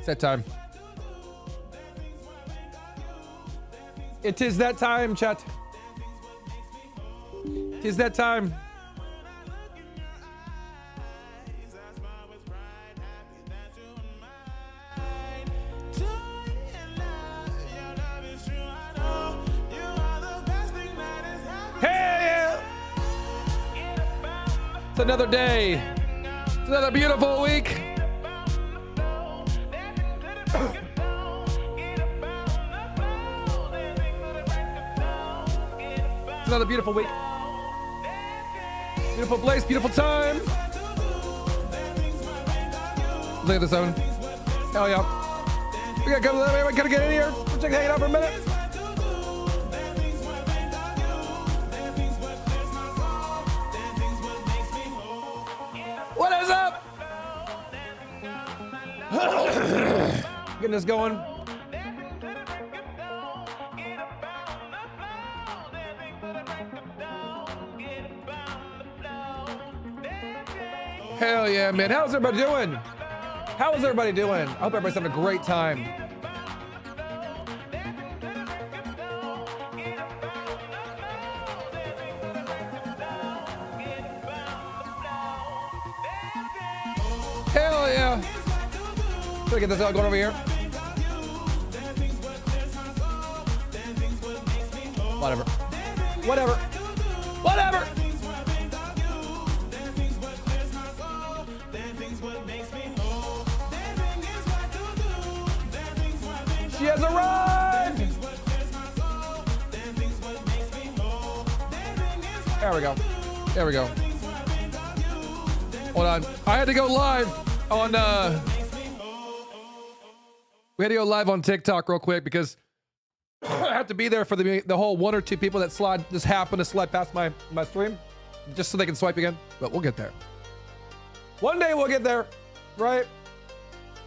that time. It is that time, chat. It is that time. Hey! It's another day. It's another beautiful week. It's another beautiful week. Beautiful place, beautiful time. Look at this zone. Hell yeah. We gotta get in here. We're just hanging out for a minute. What is up? Getting this going. Hell yeah, man. How's everybody doing? How is everybody doing? I hope everybody's having a great time. Hell yeah. Let's get this all going over here. Whatever. Whatever. Whatever. She has arrived! There we go. There we go. Hold on. I had to go live on we had to go live on TikTok real quick because I have to be there for the whole 1 or 2 people that just happen to slide past my stream just so they can swipe again. But we'll get there. One day we'll get there, right?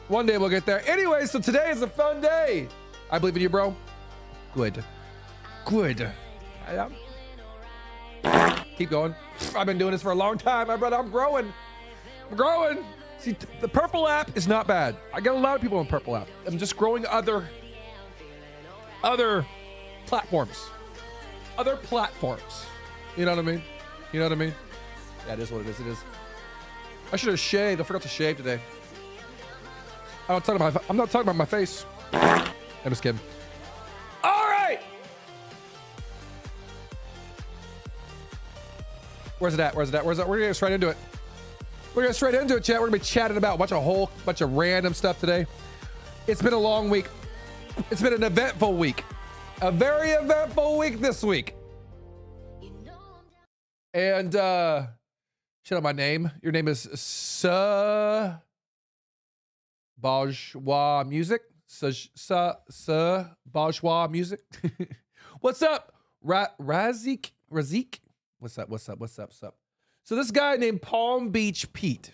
One day we'll get there. Anyway, so today is a fun day. I believe in you, bro. Good. Good. Keep going. I've been doing this for a long time, my brother. I'm growing. I'm growing. See, the purple app is not bad. I got a lot of people on purple app. I'm just growing other platforms. Other platforms. You know what I mean? You know what I mean? Yeah, it is what it is. It is. I should have shaved. I forgot to shave today. I'm not talking about my face. I'm just kidding. All right. Where's it at? Where's it at? Where's it at? We're gonna get straight into it. We're gonna get straight into it, chat. We're gonna be chatting about a whole bunch of random stuff today. It's been a long week. It's been an eventful week. A very eventful week this week. And shut up my name. Your name is Bourgeois Music. Bourgeois Music. What's up? Razik? What's up? So this guy named Palm Beach Pete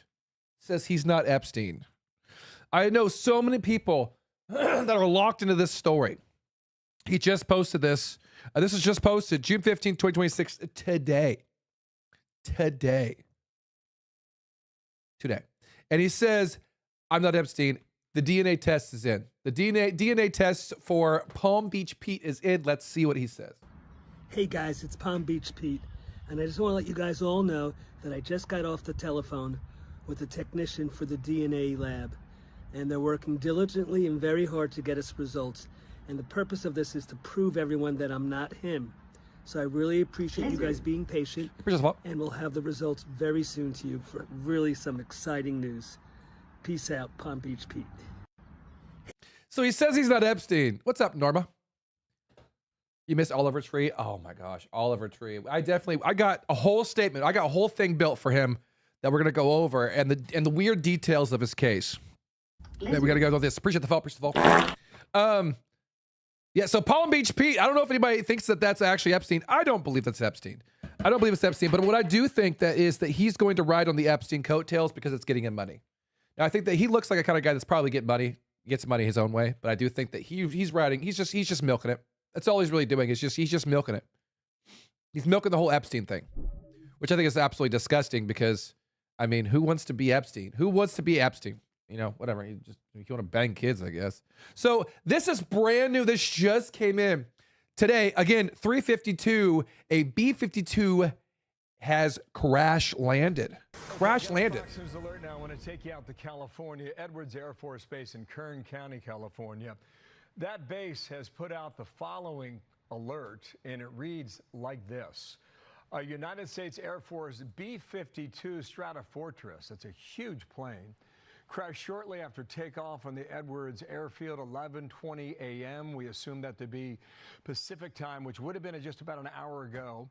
says he's not Epstein. I know so many people that are locked into this story. He just posted this. This is just posted June 15th, 2026, today. And he says, I'm not Epstein. The DNA test is in. The DNA test for Palm Beach Pete is in. Let's see what he says. Hey guys, it's Palm Beach Pete. And I just want to let you guys all know that I just got off the telephone with a technician for the DNA lab. And they're working diligently and very hard to get us results. And the purpose of this is to prove everyone that I'm not him. So I really appreciate you guys being patient. And we'll have the results very soon to you for really some exciting news. Peace out, Palm Beach Pete. So he says he's not Epstein. What's up, Norma? You missed Oliver Tree? Oh my gosh, Oliver Tree. I got a whole statement. I got a whole thing built for him that we're gonna go over, and the weird details of his case. Yeah, we gotta go over this. Appreciate the fall. Yeah, so Palm Beach Pete, I don't know if anybody thinks that that's actually Epstein. I don't believe that's Epstein. I don't believe it's Epstein, but what I do think that is that he's going to ride on the Epstein coattails because it's getting him money. Now, I think that he looks like a kind of guy that's probably gets money his own way, but I do think that he's riding, he's just milking it. That's all he's really doing is he's just milking it. He's milking the whole Epstein thing, which I think is absolutely disgusting because, I mean, who wants to be Epstein? Who wants to be Epstein? you know, whatever. You want to bang kids, I guess. So this is brand new. This just came in today. Again, 352. A B-52 has crash landed. Crash landed. Fox News alert now. I want to take you out to California, Edwards Air Force Base in Kern County, California. That base has put out the following alert, and it reads like this. A United States Air Force B-52 Stratofortress, that's a huge plane, crashed shortly after takeoff on the Edwards Airfield, 11:20 a.m. We assume that to be Pacific time, which would have been just about an hour ago.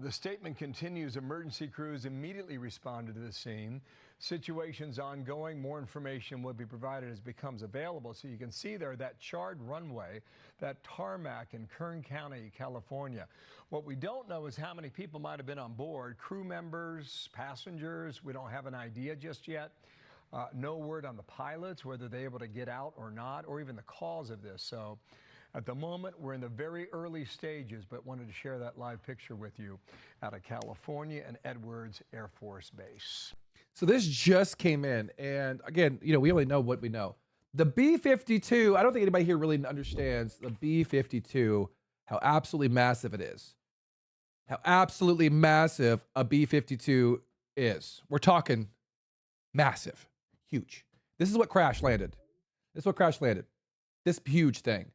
The statement continues. Emergency crews immediately responded to the scene. Situation's ongoing. More information will be provided as it becomes available. So you can see there that charred runway, that tarmac in Kern County, California. What we don't know is how many people might have been on board, crew members, passengers. We don't have an idea just yet. No word on the pilots, whether they're able to get out or not, or even the cause of this. So at the moment, we're in the very early stages, but wanted to share that live picture with you out of California and Edwards Air Force Base. So this just came in. And again, you know, we only know what we know. The B-52, I don't think anybody here really understands the B-52, how absolutely massive it is. How absolutely massive a B-52 is. We're talking massive, huge. This is what crash landed. This is what crash landed. This huge thing.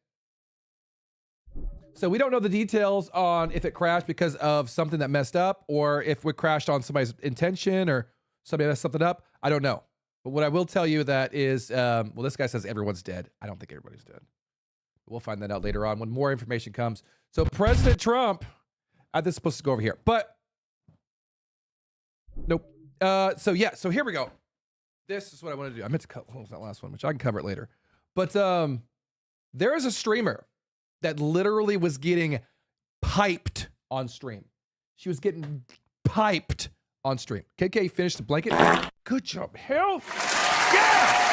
So we don't know the details on if it crashed because of something that messed up or if it crashed on somebody's intention or somebody messed something up. I don't know. But what I will tell you that is, well, this guy says everyone's dead. I don't think everybody's dead. We'll find that out later on when more information comes. So President Trump, this is supposed to go over here, but nope. So yeah, so here we go. This is what I want to do. I meant to cut that last one, which I can cover it later. But there is a streamer that literally was getting piped on stream. She was getting piped on stream. KK finished the blanket. Good job. Hell yeah.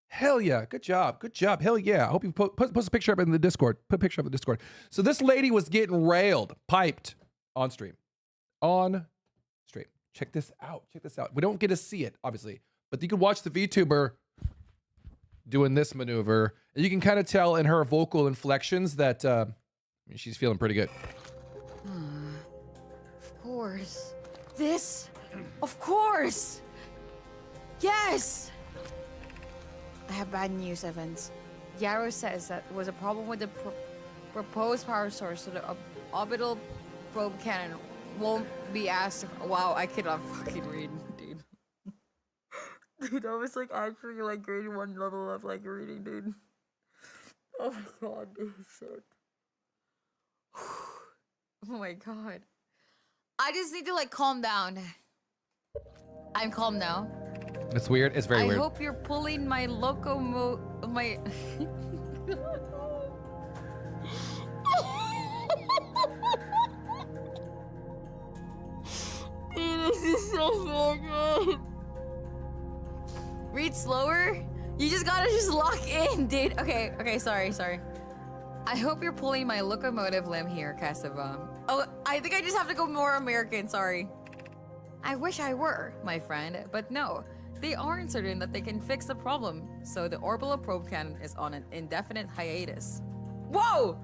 Hell yeah. Good job. Good job. Hell yeah. I hope you post a picture up in the Discord. Put a picture up in the Discord. So this lady was getting railed, piped on stream. On stream. Check this out. Check this out. We don't get to see it, obviously, but you can watch the VTuber doing this maneuver. And you can kind of tell in her vocal inflections that she's feeling pretty good. Of course. This? Of course! Yes! I have bad news, Evans. Yarrow says that there was a problem with the proposed power source, so the orbital probe cannon won't be asked if— Wow, I cannot fucking read, dude. Dude, I was like actually like grade 1 level of like reading, dude. Oh my god, dude, shit. Oh my god. I just need to like calm down. I'm calm now. It's weird. It's very weird. I hope you're pulling my my this is so good. Read slower? You just gotta just lock in, dude. Okay, sorry. I hope you're pulling my locomotive limb here, Cassava. Oh, I think I just have to go more American, sorry. I wish I were, my friend, but no. They aren't certain that they can fix the problem, so the orbital probe cannon is on an indefinite hiatus. Whoa!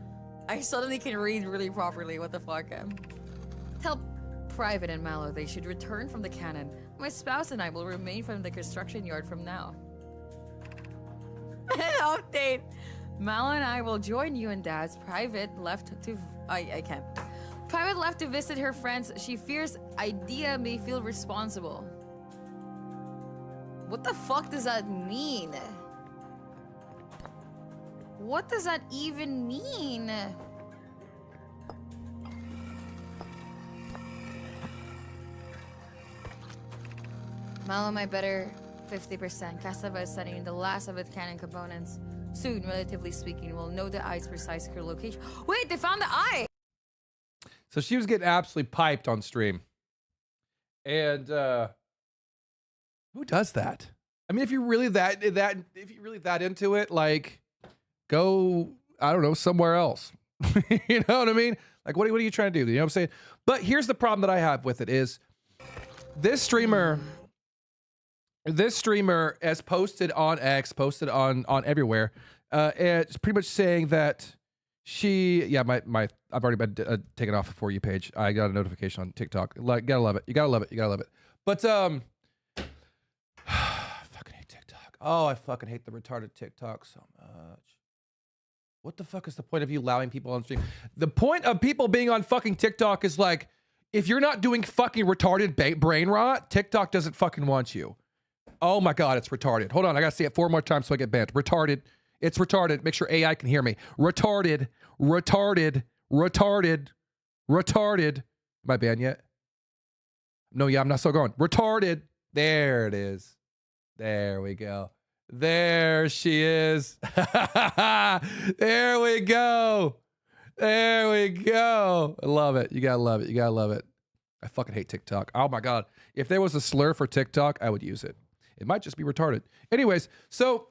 I suddenly can read really properly, what the fuck? Tell Private and Mallow they should return from the cannon. My spouse and I will remain from the construction yard from now. An update! Mallow and I will join you and Dad's. Private left to... I can't. Private left to visit her friends. She fears Idea may feel responsible. What the fuck does that mean? What does that even mean? Mallow, my better 50%. Cassava is setting in the last of its cannon components. Soon, relatively speaking, we'll know the eye's precise location. Wait, they found the eye! So she was getting absolutely piped on stream. And who does that? I mean, if you're really that into it, like, go, I don't know, somewhere else. You know what I mean? Like, what are you trying to do? You know what I'm saying? But here's the problem that I have with it is this streamer this streamer has posted on X, posted on everywhere. It's pretty much saying that I've already been taken off the For You page. I got a notification on TikTok. Like, gotta love it. You gotta love it. You gotta love it. But fucking hate TikTok. Oh, I fucking hate the retarded TikTok so much. What the fuck is the point of you allowing people on stream? The point of people being on fucking TikTok is like, if you're not doing fucking retarded brain rot, TikTok doesn't fucking want you. Oh my God, it's retarded. Hold on, I gotta say it 4 more times so I get banned. Retarded. It's retarded. Make sure AI can hear me. Retarded. Retarded. Retarded. Retarded. Am I banned yet? No, yeah, I'm not still going. Retarded. There it is. There we go. There she is. There we go. There we go. I love it. You gotta love it. You gotta love it. I fucking hate TikTok. Oh my God. If there was a slur for TikTok, I would use it. It might just be retarded. Anyways, so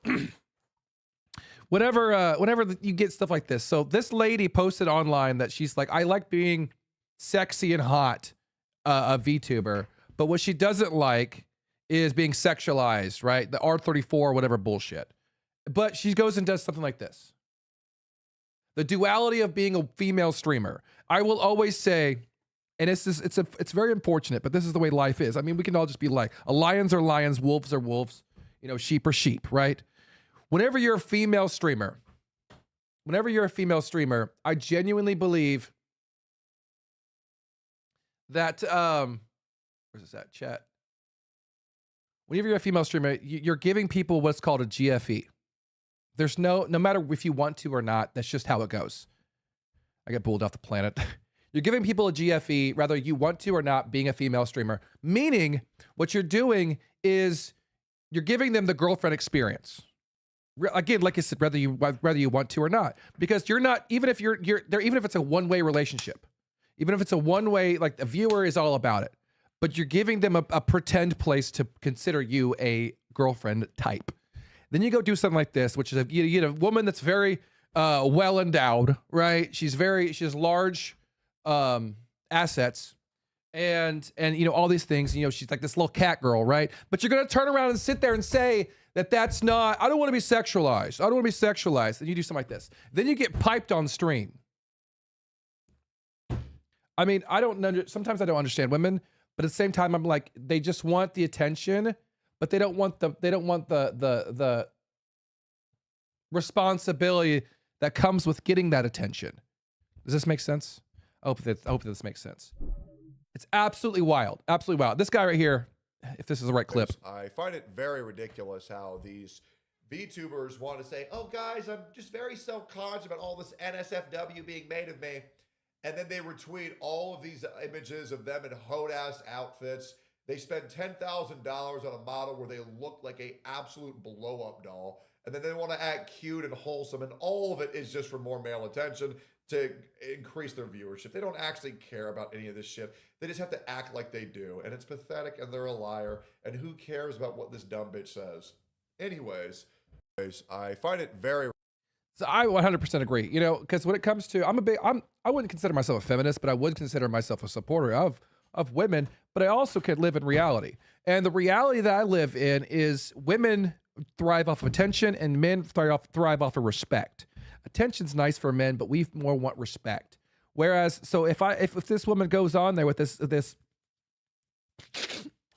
whenever you get stuff like this. So this lady posted online that she's like, I like being sexy and hot, a VTuber, but what she doesn't like is being sexualized, right? The R34, whatever bullshit. But she goes and does something like this. The duality of being a female streamer. I will always say, and it's very unfortunate, but this is the way life is. I mean, we can all just be like, lions are lions, wolves are wolves, sheep are sheep, right? Whenever you're a female streamer, I genuinely believe that, where's this at, chat? Whenever you're a female streamer, you're giving people what's called a GFE. There's no matter if you want to or not, that's just how it goes. I get bulled off the planet. You're giving people a GFE, whether you want to or not, being a female streamer. Meaning, what you're doing is you're giving them the girlfriend experience. Again, like I said, whether you want to or not, because you're not, even if you're there, even if it's a one-way relationship, even if it's a one-way, like the viewer is all about it, but you're giving them a pretend place to consider you a girlfriend type. Then you go do something like this, which is you get a woman that's very well endowed, right? She has large assets and all these things. She's like this little cat girl, right? But you're gonna turn around and sit there and say that's not. I don't want to be sexualized. I don't want to be sexualized. And you do something like this. Then you get piped on stream. I mean, sometimes I don't understand women. But at the same time, I'm like, they just want the attention, but they don't want the responsibility that comes with getting that attention. Does this make sense? I hope this makes sense. It's absolutely wild. Absolutely wild. This guy right here, if this is the right clip. I find it very ridiculous how these VTubers want to say, oh guys, I'm just very self-conscious about all this NSFW being made of me. And then they retweet all of these images of them in hoed-ass outfits. They spend $10,000 on a model where they look like a absolute blow-up doll. And then they want to act cute and wholesome. And all of it is just for more male attention to increase their viewership. They don't actually care about any of this shit. They just have to act like they do. And it's pathetic and they're a liar. And who cares about what this dumb bitch says? Anyways, I find it very... So I 100% agree, because when it comes to, I wouldn't consider myself a feminist, but I would consider myself a supporter of women, but I also could live in reality. And the reality that I live in is women thrive off of attention and men thrive off of respect. Attention's nice for men, but we more want respect. Whereas, so if this woman goes on there with this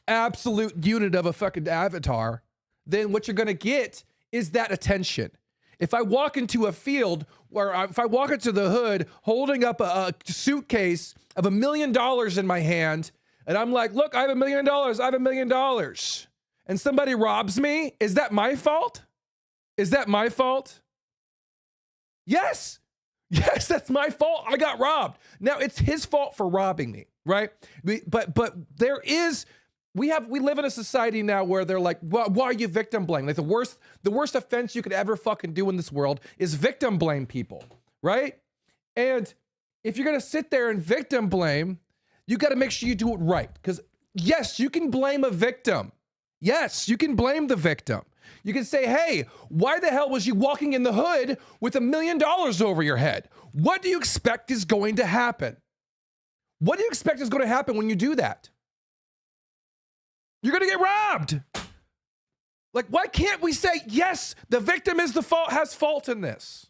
absolute unit of a fucking avatar, then what you're going to get is that attention. If I walk into a field if I walk into the hood holding up a suitcase of $1 million in my hand, and I'm like, look, I have $1 million, I have $1 million, and somebody robs me, is that my fault? Is that my fault? Yes. Yes, that's my fault. I got robbed. Now it's his fault for robbing me, right? But we live in a society now where they're like, well, why are you victim blaming? Like the worst offense you could ever fucking do in this world is victim blame people, right? And if you're gonna sit there and victim blame, you got to make sure you do it right. Because yes, you can blame a victim. Yes, you can blame the victim. You can say, hey, why the hell was you walking in the hood with $1 million over your head? What do you expect is going to happen? What do you expect is going to happen when you do that? You're going to get robbed. Like, why can't we say, yes, the victim is the fault, has fault in this?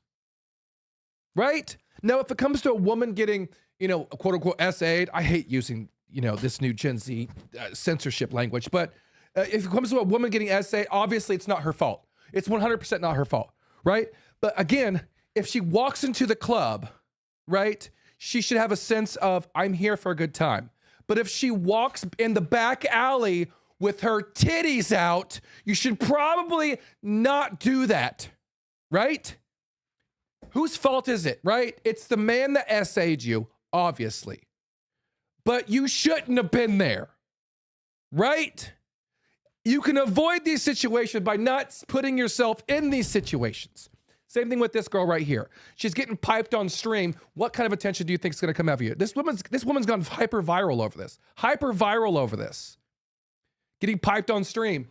Right? Now, if it comes to a woman getting, quote unquote, SA'd, I hate using, this new Gen Z censorship language, but if it comes to a woman getting SA'd, obviously it's not her fault. It's 100% not her fault, right? But again, if she walks into the club, right, she should have a sense of, I'm here for a good time. But if she walks in the back alley with her titties out, you should probably not do that, right? Whose fault is it, right? It's the man that SA'd you, obviously. But you shouldn't have been there, right? You can avoid these situations by not putting yourself in these situations. Same thing with this girl right here. She's getting piped on stream. What kind of attention do you think is going to come out of you? This woman's gone hyper viral over this. Hyper viral over this. Getting piped on stream.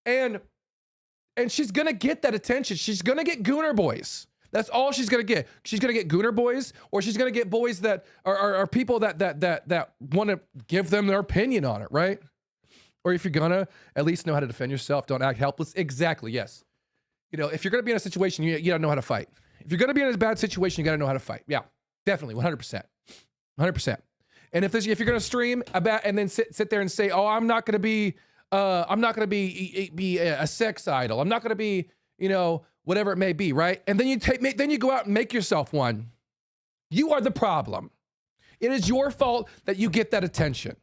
And she's going to get that attention. She's going to get gooner boys. That's all she's going to get. She's going to get gooner boys, or she's going to get boys that are people that want to give them their opinion on it, right? Or if you're going to at least know how to defend yourself, don't act helpless. Exactly, yes. If you're going to be in a situation, you got to know how to fight. If you're going to be in a bad situation, you got to know how to fight. Yeah, definitely, 100%. 100%. And if you're going to stream about and then sit there and say, "Oh, I'm not going to be a sex idol. I'm not going to be, whatever it may be," right? And then you go out and make yourself one. You are the problem. It is your fault that you get that attention.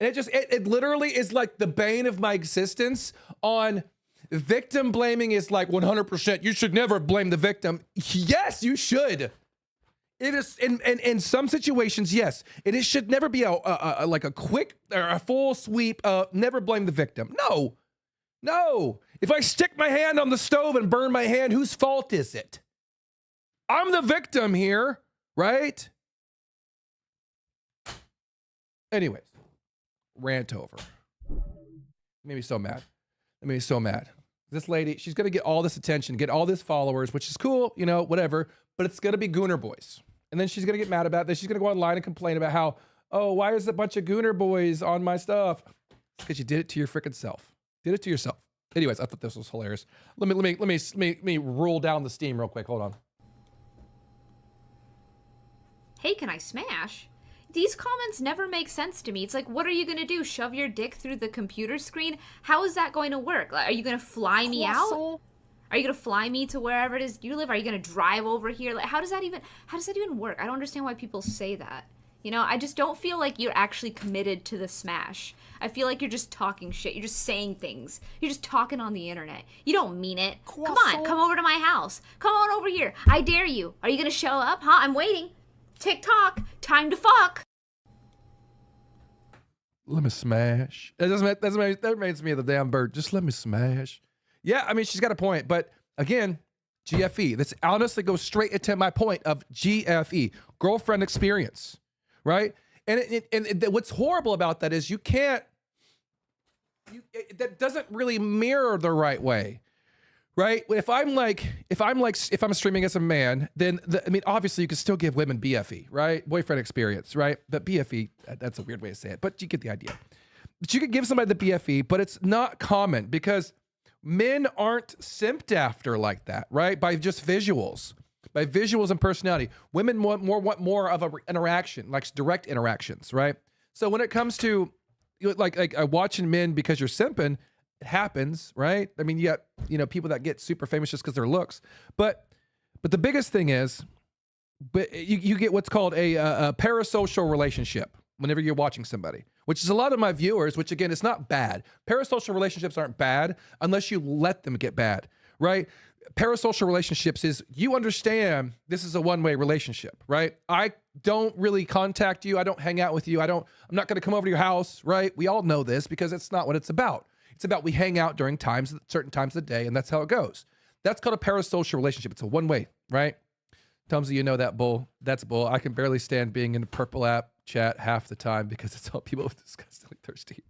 And it literally is like the bane of my existence. On victim blaming is like 100%. You should never blame the victim. Yes, you should. It is in some situations, yes. Should never be like a quick or a full sweep. Never blame the victim. No. If I stick my hand on the stove and burn my hand, whose fault is it? I'm the victim here, right? Anyways, rant over. Made me so mad. This lady, she's going to get all this attention, get all these followers, which is cool, whatever, but it's going to be gooner boys. And then she's going to get mad about this. She's going to go online and complain about how, oh, why is a bunch of gooner boys on my stuff? It's because you did it to your freaking self. Did it to yourself. Anyways, I thought this was hilarious. Let me roll down the steam real quick. Hold on. Hey, can I smash? These comments never make sense to me. It's like, what are you going to do? Shove your dick through the computer screen? How is that going to work? Like, are you going to fly me out? Are you going to fly me to wherever it is you live? Are you going to drive over here? Like, how does that even work? I don't understand why people say that. I just don't feel like you're actually committed to the smash. I feel like you're just talking shit. You're just saying things. You're just talking on the internet. You don't mean it. Come on, come over to my house. Come on over here. I dare you. Are you going to show up? Huh? I'm waiting. TikTok, time to fuck. Let me smash. That reminds me of the damn bird. Just let me smash. Yeah, I mean, she's got a point. But again, GFE. This honestly goes straight into my point of GFE. Girlfriend experience. Right? And what's horrible about that is that doesn't really mirror the right way. Right? If I'm streaming as a man, then obviously you can still give women BFE, right? Boyfriend experience, right? But BFE, that's a weird way to say it, but you get the idea. But you could give somebody the BFE, but it's not common because men aren't simped after like that, right? By just visuals, and personality. Women want more of an interaction, like direct interactions, right? So when it comes to like watching men because you're simping, it happens, right? I mean, you got, people that get super famous just because of their looks. But the biggest thing is, you get what's called a parasocial relationship whenever you're watching somebody, which is a lot of my viewers, which again, it's not bad. Parasocial relationships aren't bad unless you let them get bad, right? Parasocial relationships is you understand this is a one-way relationship, right? I don't really contact you. I don't hang out with you. I'm not going to come over to your house, right? We all know this because it's not what it's about. It's about we hang out during certain times of the day, and that's how it goes. That's called a parasocial relationship. It's a one-way, right? Tumsy, you know that bull. That's bull. I can barely stand being in the purple app chat half the time because it's all people disgustingly thirsty.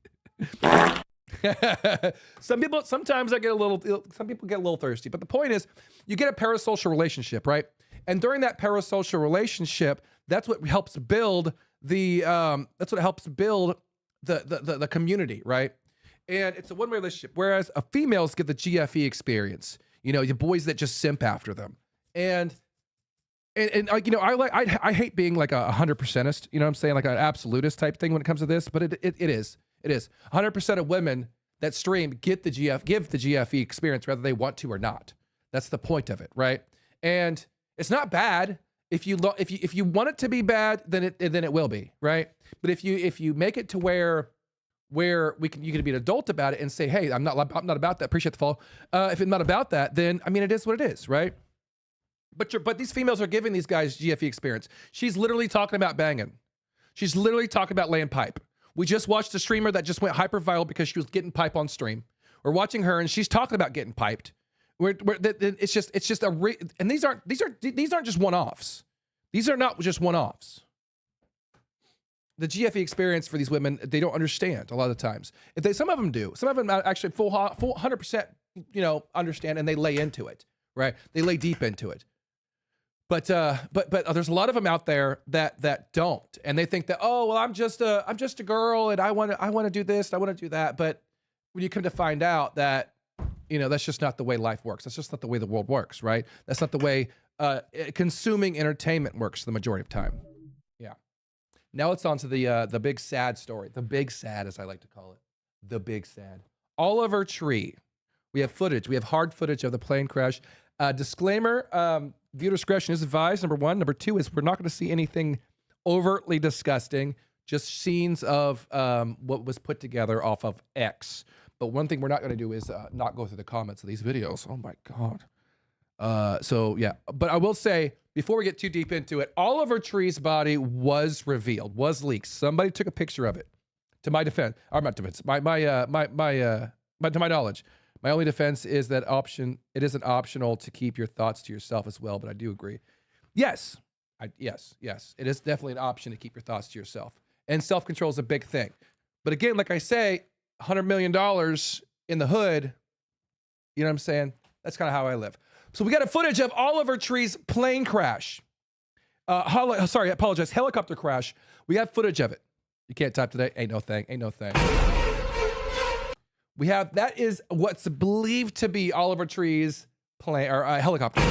Some people get a little thirsty, but the point is you get a parasocial relationship, right? And during that parasocial relationship, that's what helps build the community, right? And it's a one-way relationship. Whereas females get the GFE experience. You know, the boys that just simp after them. And like, you know, I hate being like a 100%ist, you know what I'm saying? Like an absolutist type thing when it comes to this, but it is. 100% of women that stream give the GFE experience whether they want to or not. That's the point of it, right? And it's not bad. If you want it to be bad, then it will be, right? But if you make it to where you can be an adult about it and say, hey, I'm not about that. Appreciate the follow. If it's not about that, then I mean it is what it is, right? But these females are giving these guys GFE experience. She's literally talking about banging. She's literally talking about laying pipe. We just watched a streamer that just went hyper viral because she was getting pipe on stream. We're watching her and she's talking about getting piped. It's just and these aren't just one-offs. These are not just one-offs. The GFE experience for these women, they don't understand a lot of the times. Some of them do. Some of them actually full 100%, you know, understand and they lay into it, right? They lay deep into it. But there's a lot of them out there that don't, and they think that, oh well, I'm just a girl and I want to do this, I want to do that. But when you come to find out that, you know, that's just not the way life works. That's just not the way the world works, right? That's not the way consuming entertainment works the majority of time. Yeah. Now it's on to the big sad story, the big sad as I like to call it, the big sad. Oliver Tree. We have footage. We have hard footage of the plane crash. Disclaimer. Viewer discretion is advised, number one. Number two is we're not going to see anything overtly disgusting, just scenes of what was put together off of X. But one thing we're not going to do is not go through the comments of these videos. Oh my God. So yeah, but I will say, before we get too deep into it, Oliver Tree's body was revealed, was leaked. Somebody took a picture of it. To my defense, or not defense, to my knowledge. My only defense is that it isn't optional to keep your thoughts to yourself as well, but I do agree. Yes, yes, it is definitely an option to keep your thoughts to yourself. And self-control is a big thing. But again, like I say, $100 million in the hood, you know what I'm saying? That's kind of how I live. So we got a footage of Oliver Tree's plane crash. Sorry, I apologize, helicopter crash. We have footage of it. You can't type today? Ain't no thing. That is what's believed to be Oliver Tree's plane or helicopter.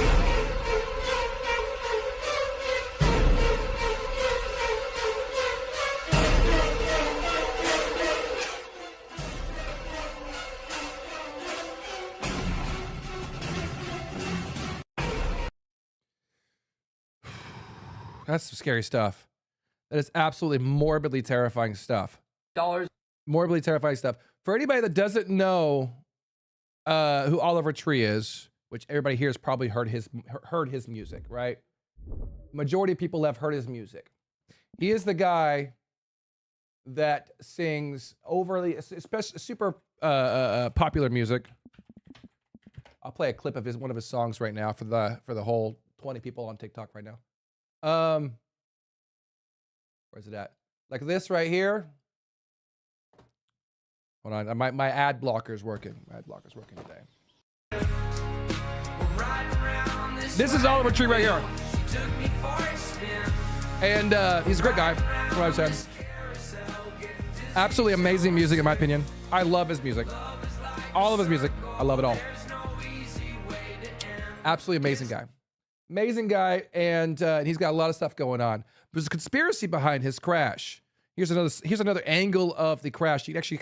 That's some scary stuff. That is absolutely morbidly terrifying stuff. Morbidly terrifying stuff. For anybody that doesn't know who Oliver Tree is, which everybody here has probably heard his music, right? Majority of people have heard his music. He is the guy that sings overly, especially super popular music. I'll play a clip of one of his songs right now for the whole 20 people on TikTok right now. Where's it at? Like this right here. Hold on, my ad blocker is working. My ad blocker is working today. This is Oliver Tree right here. And he's a great guy, what I'm saying. Absolutely amazing music in my opinion. I love his music. All of his music, I love it all. Absolutely amazing guy. Amazing guy, and he's got a lot of stuff going on. There's a conspiracy behind his crash. Here's another angle of the crash. You can actually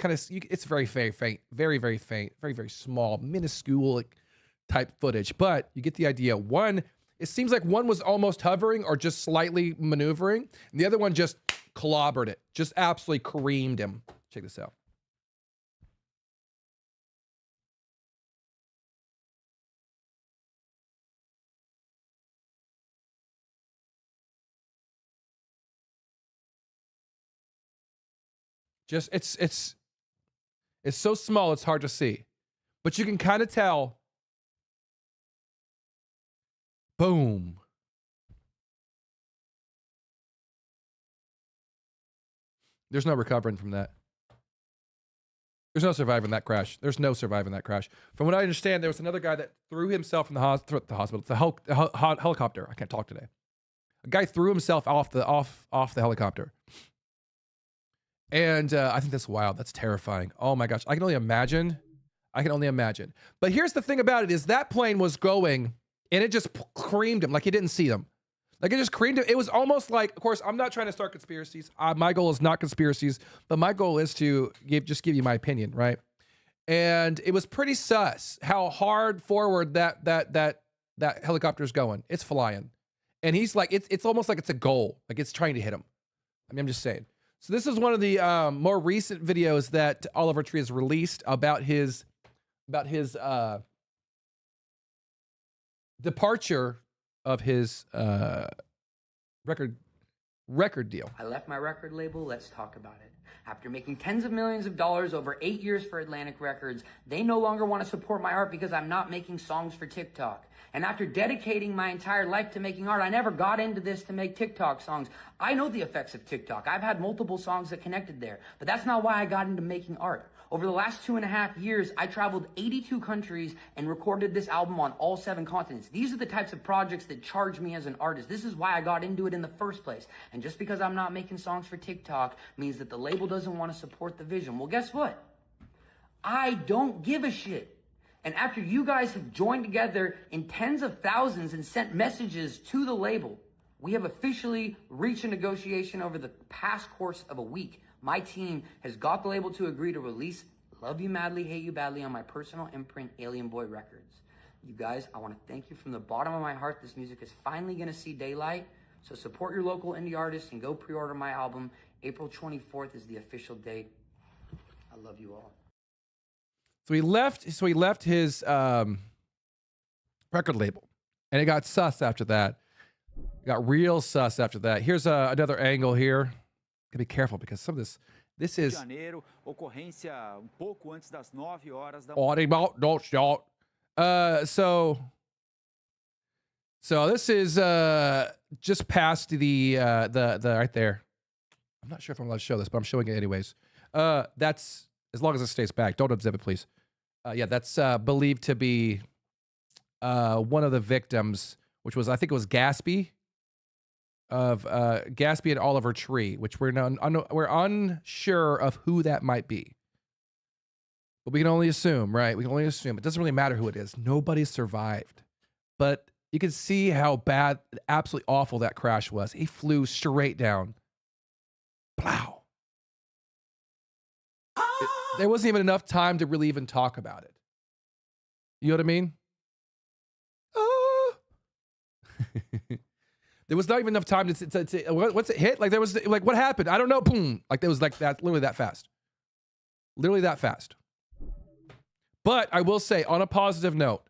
it's very faint, very faint, very small, minuscule type footage. But you get the idea. It seems like one was almost hovering or just slightly maneuvering, and the other one just clobbered it, just absolutely creamed him. Check this out. Just it's so small it's hard to see, but you can kind of tell. Boom. There's no recovering from that. There's no surviving that crash. There's no surviving that crash. From what I understand, there was another guy that threw himself from the hospital, the helicopter. I can't talk today. A guy threw himself off the helicopter. And I think that's wild. That's terrifying. Oh my gosh. I can only imagine. I can only imagine. But here's the thing about it is that plane was going and it just creamed him like he didn't see them. Like it just creamed him. It was almost like, of course, I'm not trying to start conspiracies. My goal is not conspiracies, but my goal is to give you my opinion, right? And it was pretty sus how hard forward that helicopter's going. It's flying. And he's like, it's almost like it's a goal. Like it's trying to hit him. I mean, I'm just saying. So this is one of the more recent videos that Oliver Tree has released about his departure of his record deal. I left my record label, let's talk about it. After making tens of millions of dollars over 8 years for Atlantic Records, they no longer want to support my art because I'm not making songs for TikTok. And after dedicating my entire life to making art, I never got into this to make TikTok songs. I know the effects of TikTok. I've had multiple songs that connected there, but that's not why I got into making art. Over the last 2.5 years, I traveled 82 countries and recorded this album on all 7 continents. These are the types of projects that charge me as an artist. This is why I got into it in the first place. And just because I'm not making songs for TikTok means that the label doesn't want to support the vision. Well, guess what? I don't give a shit. And after you guys have joined together in tens of thousands and sent messages to the label, we have officially reached a negotiation over the past course of a week. My team has got the label to agree to release Love You Madly, Hate You Badly on my personal imprint, Alien Boy Records. You guys, I want to thank you from the bottom of my heart. This music is finally going to see daylight. So support your local indie artists and go pre-order my album. April 24th is the official date. I love you all. So he left his record label, and it got sus after that. It got real sus after that. Here's another angle here. Gotta be careful because some of this is ocorrência pouco antes das 9 horas da don't shout. So this is just past the right there. I'm not sure if I'm allowed to show this, but I'm showing it anyways. That's as long as it stays back. Don't unzip it, please. Yeah, that's believed to be one of the victims, which was, I think it was Gatsby and Oliver Tree, which we're unsure of who that might be. But we can only assume, right? We can only assume. It doesn't really matter who it is. Nobody survived. But you can see how bad, absolutely awful that crash was. He flew straight down. Plow. There wasn't even enough time to really even talk about it. You know what I mean? There was not even enough time to what's it hit? Like there was like what happened? I don't know. Boom. Like there was like that, literally that fast. Literally that fast. But I will say on a positive note,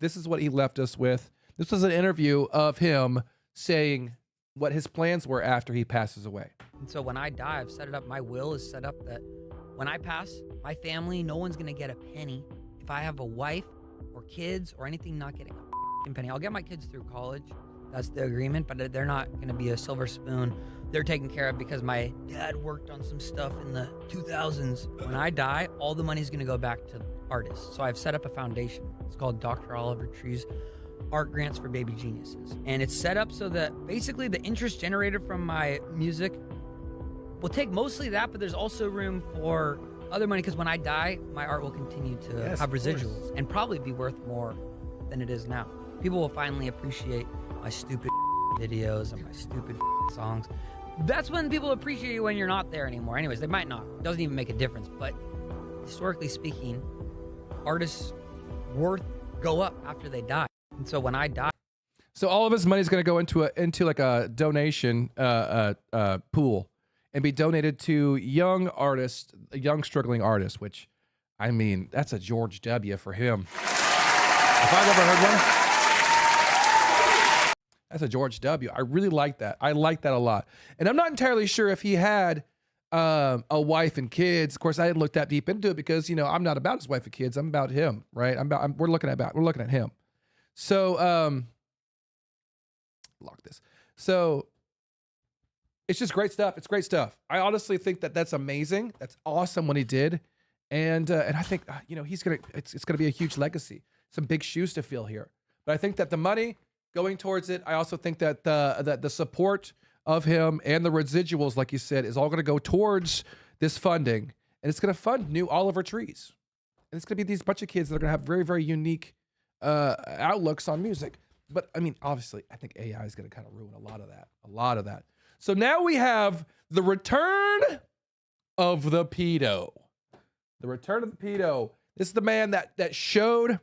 this is what he left us with. This was an interview of him saying what his plans were after he passes away. And so when I die, I've set it up, my will is set up that when I pass, my family, no one's gonna get a penny. If I have a wife or kids or anything, not getting a penny. I'll get my kids through college. That's the agreement, but they're not gonna be a silver spoon. They're taken care of because my dad worked on some stuff in the 2000s. When I die, all the money's gonna go back to artists. So I've set up a foundation. It's called Dr. Oliver Tree's Art Grants for Baby Geniuses. And it's set up so that basically the interest generated from my music will take mostly that, but there's also room for other money because when I die, my art will continue to have residuals and probably be worth more than it is now. People will finally appreciate my stupid videos and my stupid songs. That's when people appreciate you when you're not there anymore. Anyways, they might not. It doesn't even make a difference. But historically speaking, artists' worth go up after they die. And so when I die, so all of his money is going to go into like a donation pool and be donated to young artists, young struggling artists. Which, I mean, that's a George W. for him. If I've ever heard one. That's a George W. I really like that. I like that a lot. And I'm not entirely sure if he had a wife and kids. Of course, I didn't look that deep into it because, you know, I'm not about his wife and kids. I'm about him, right? We're looking at him. So, lock this. So it's just great stuff. It's great stuff. I honestly think that that's amazing. That's awesome what he did. And I think, you know, it's going to be a huge legacy. Some big shoes to fill here. But I think that the money going towards it, I also think that the support of him and the residuals, like you said, is all going to go towards this funding, and it's going to fund new Oliver trees. And it's going to be these bunch of kids that are going to have very, very unique outlooks on music. But I mean, obviously, I think AI is going to kind of ruin a lot of that. So now we have the return of the pedo. The return of the pedo. This is the man that showed.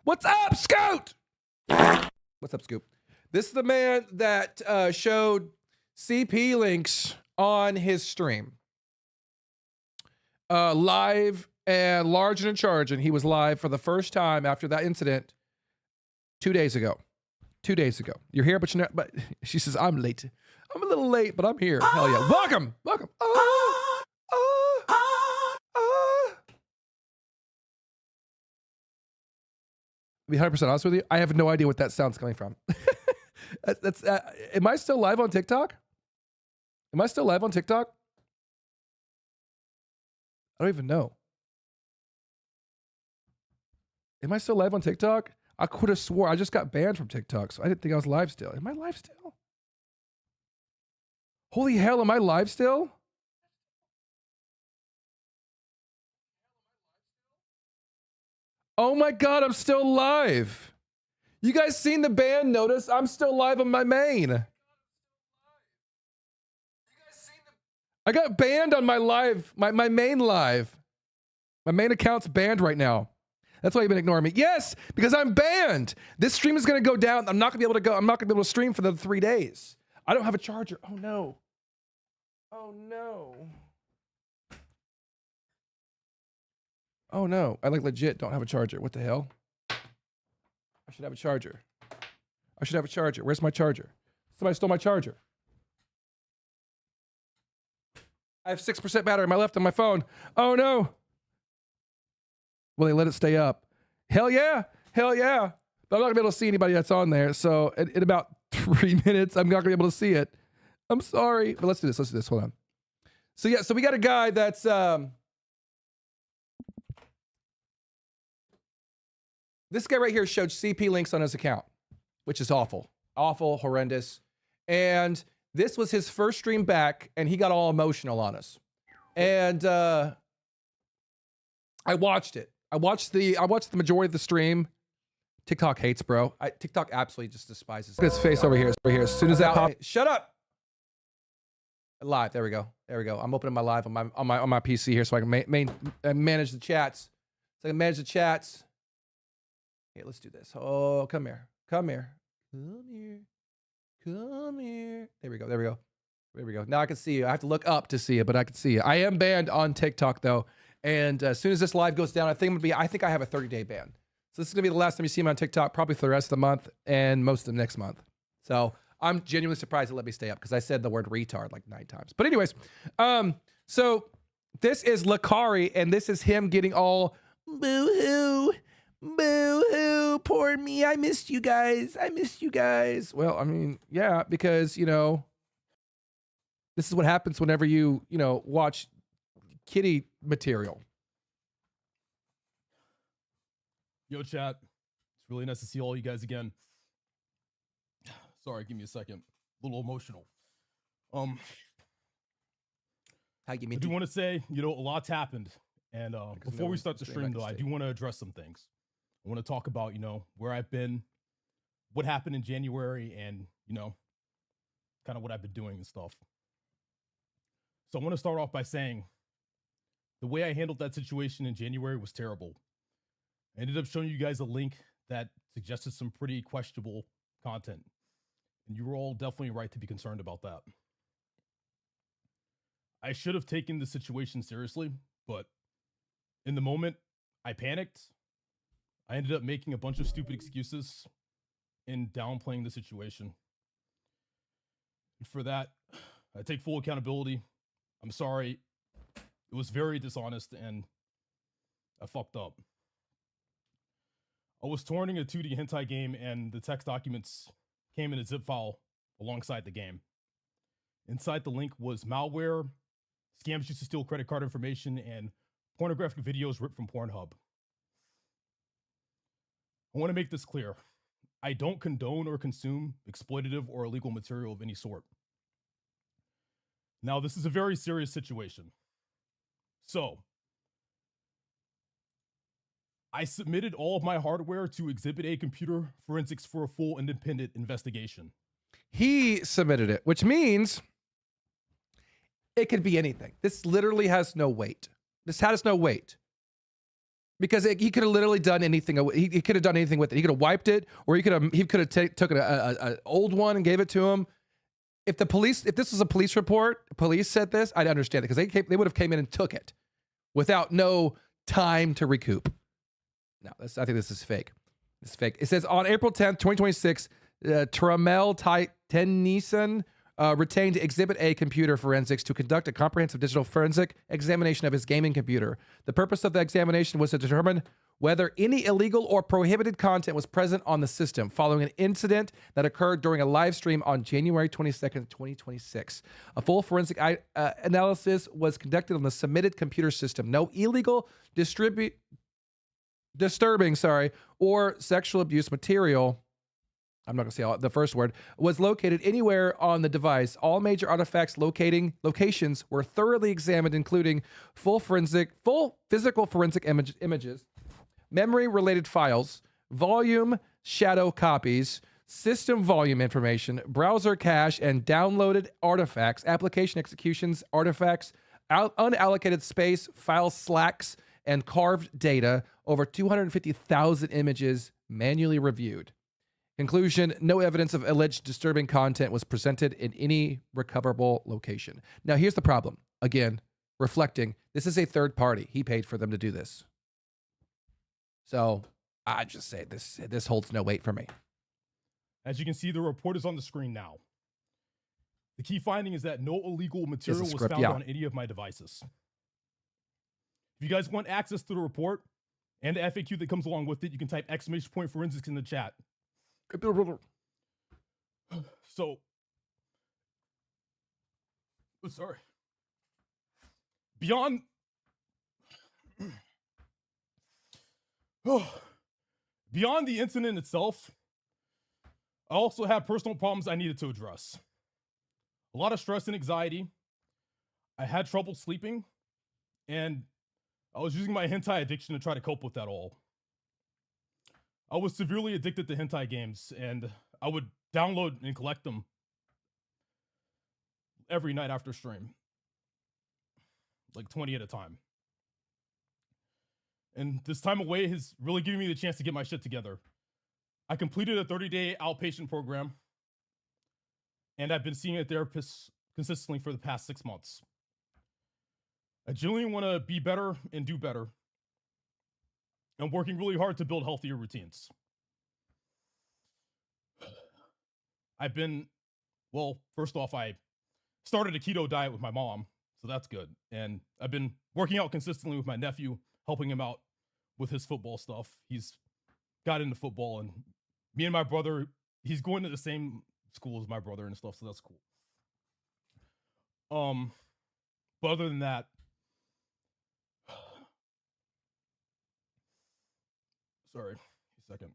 What's up, Scoot? What's up, Scoop? This is the man that showed CP links on his stream. Live and large and in charge, and he was live for the first time after that incident 2 days ago. 2 days ago. You're here, but you're not. But she says, I'm late. I'm a little late, but I'm here. Hell yeah. Welcome. Welcome. Be 100% honest with you. I have no idea what that sound's coming from. Am I still live on TikTok? Am I still live on TikTok? I don't even know. Am I still live on TikTok? I could have swore I just got banned from TikTok, so I didn't think I was live still. Am I live still? Holy hell, am I live still? Oh my God, I'm still live. You guys seen the ban notice? I'm still live on my main. I got banned on my live, my main live. My main account's banned right now. That's why you've been ignoring me. Yes, because I'm banned. This stream is going to go down. I'm not going to be able to go. I'm not going to be able to stream for the 3 days. I don't have a charger. Oh no. Oh no. Oh no. I like legit don't have a charger. What the hell? I should have a charger. I should have a charger. Where's my charger? Somebody stole my charger. I have 6% battery on my left on my phone. Oh no. Will they let it stay up? Hell yeah. Hell yeah. But I'm not gonna be able to see anybody that's on there. So in about 3 minutes, I'm not gonna be able to see it. I'm sorry. But let's do this. Let's do this. Hold on. So yeah, so we got a guy that's this guy right here showed CP links on his account, which is awful. Awful, horrendous. And this was his first stream back, and he got all emotional on us. And I watched it. I watched the majority of the stream. TikTok hates, bro. TikTok absolutely just despises his face over here. As soon as that pop, shut up. Live. There we go. There we go. I'm opening my live on my PC here so I can manage the chats. So I can manage the chats. Okay, let's do this. Oh, come here. Come here. Come here. Come here. There we go. There we go. There we go. Now I can see you. I have to look up to see it, but I can see you. I am banned on TikTok though. And as soon as this live goes down, I think I have a 30-day ban. So this is gonna be the last time you see me on TikTok, probably for the rest of the month and most of the next month. So I'm genuinely surprised it let me stay up because I said the word retard like 9 times. But anyways, so this is Lakari, and this is him getting all boo-hoo, boo-hoo, poor me. I missed you guys. I missed you guys. Well, I mean, yeah, because, you know, this is what happens whenever you watch kitty material. Yo, chat. It's really nice to see all you guys again. Sorry, give me a second. A little emotional. I do want to say, a lot's happened. And before we start the stream, though, I do want to address some things. I want to talk about, where I've been, what happened in January, and, kind of what I've been doing and stuff. So I want to start off by saying the way I handled that situation in January was terrible. I ended up showing you guys a link that suggested some pretty questionable content. And you were all definitely right to be concerned about that. I should have taken the situation seriously, but in the moment, I panicked. I ended up making a bunch of stupid excuses and downplaying the situation. And for that, I take full accountability. I'm sorry. It was very dishonest and I fucked up. I was torrenting a 2D hentai game and the text documents came in a zip file alongside the game. Inside the link was malware, scams used to steal credit card information, and pornographic videos ripped from Pornhub. I want to make this clear. I don't condone or consume exploitative or illegal material of any sort. Now, this is a very serious situation. So, I submitted all of my hardware to Exhibit A Computer Forensics for a full independent investigation. He submitted it, which means it could be anything. This literally has no weight. This has no weight. Because he could have literally done anything. He could have done anything with it. He could have wiped it, or he could have taken an old one and gave it to him. If this was a police report, police said this, I'd understand it, because they would have came in and took it without no time to recoup. No, I think this is fake. This is fake. It says on April 10th, 2026, Tramel Tennyson retained Exhibit A Computer Forensics to conduct a comprehensive digital forensic examination of his gaming computer. The purpose of the examination was to determine whether any illegal or prohibited content was present on the system following an incident that occurred during a live stream on January 22nd, 2026. A full forensic analysis was conducted on the submitted computer system. No illegal disturbing, or sexual abuse material, I'm not going to say the first word, was located anywhere on the device. All major artifacts locations were thoroughly examined, including full physical forensic images, memory-related files, volume shadow copies, system volume information, browser cache, and downloaded artifacts, application executions, artifacts, unallocated space, file slacks, and carved data. Over 250,000 images manually reviewed. Conclusion, no evidence of alleged disturbing content was presented in any recoverable location. Now, here's the problem. Again, reflecting, this is a third party. He paid for them to do this. So I just say this holds no weight for me. As you can see, the report is on the screen now. The key finding is that no illegal material was found on any of my devices. If you guys want access to the report and the FAQ that comes along with it, you can type !forensics in the chat. So, sorry. Beyond the incident itself, I also have personal problems I needed to address. A lot of stress and anxiety. I had trouble sleeping, and I was using my hentai addiction to try to cope with that all. I was severely addicted to hentai games, and I would download and collect them every night after stream. Like 20 at a time. And this time away has really given me the chance to get my shit together. I completed a 30-day outpatient program, and I've been seeing a therapist consistently for the past 6 months. I genuinely want to be better and do better. I'm working really hard to build healthier routines. First off, I started a keto diet with my mom, so that's good. And I've been working out consistently with my nephew, helping him out with his football stuff. He's got into football, and me and my brother, he's going to the same school as my brother and stuff, so that's cool. But other than that, sorry, a second.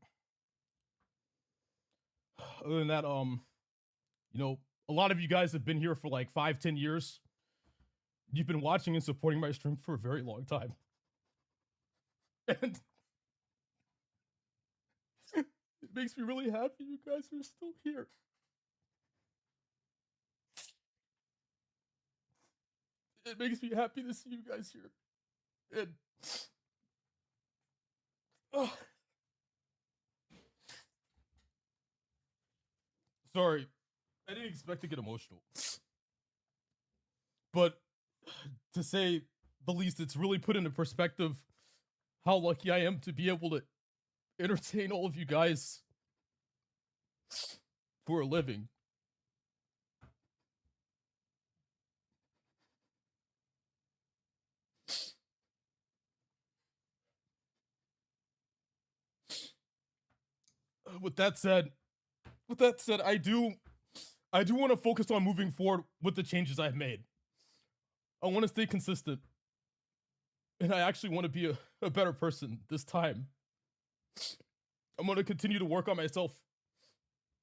Other than that, a lot of you guys have been here for like 5-10 years. You've been watching and supporting my stream for a very long time. And it makes me really happy you guys are still here. It makes me happy to see you guys here. And sorry, I didn't expect to get emotional. But to say the least, it's really put into perspective how lucky I am to be able to entertain all of you guys for a living. With that said, I do want to focus on moving forward with the changes I've made. I want to stay consistent. And I actually want to be a better person this time. I'm going to continue to work on myself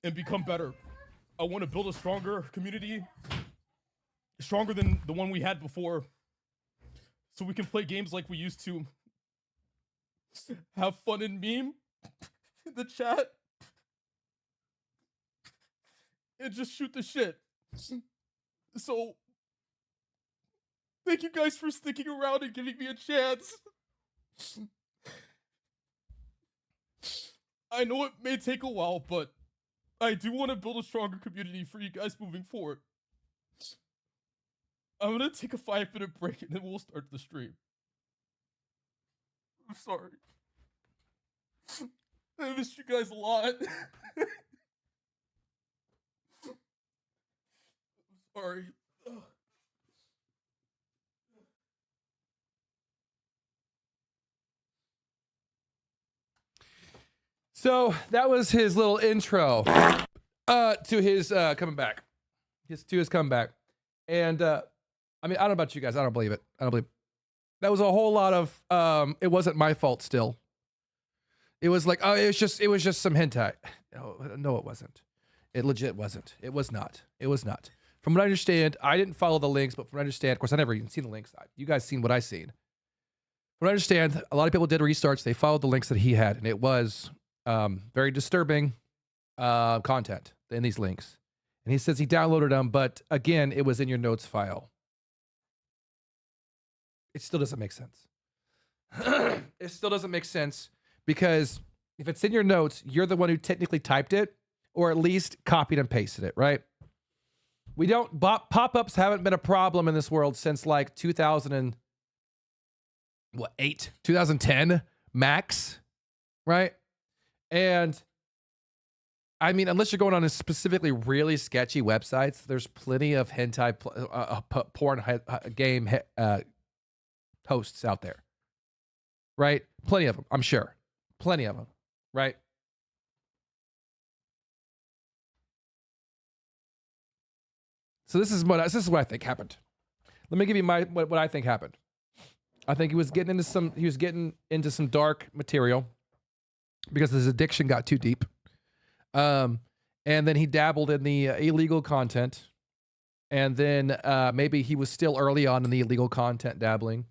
and become better. I want to build a stronger community, stronger than the one we had before, so we can play games like we used to. Have fun and meme in the chat. And just shoot the shit. So, thank you guys for sticking around and giving me a chance. I know it may take a while, but I do want to build a stronger community for you guys moving forward. I'm gonna take a 5-minute break and then we'll start the stream. I'm sorry. I missed you guys a lot. I'm sorry. So that was his little intro to his coming back. His comeback. And I mean, I don't know about you guys. I don't believe it. I don't believe it. That was a whole lot of it wasn't my fault still. It was like, oh, it was just some hentai. No, it wasn't. It legit wasn't. It was not. It was not. From what I understand, I didn't follow the links, but from what I understand, of course, I never even seen the links. You guys seen what I seen. From what I understand, a lot of people did research. They followed the links that he had, and it was very disturbing content in these links. And he says he downloaded them, but again, it was in your notes file. It still doesn't make sense. It still doesn't make sense because if it's in your notes, you're the one who technically typed it or at least copied and pasted it, right? We don't, pop-ups haven't been a problem in this world since like 2010 max, right? And I mean, unless you're going on a specifically really sketchy websites, there's plenty of hentai porn game hosts out there, right? Plenty of them, I'm sure. Plenty of them, right? So this is what I think happened. Let me give you what I think happened. I think he was getting into some dark material because his addiction got too deep. And then he dabbled in the illegal content. And then maybe he was still early on in the illegal content dabbling.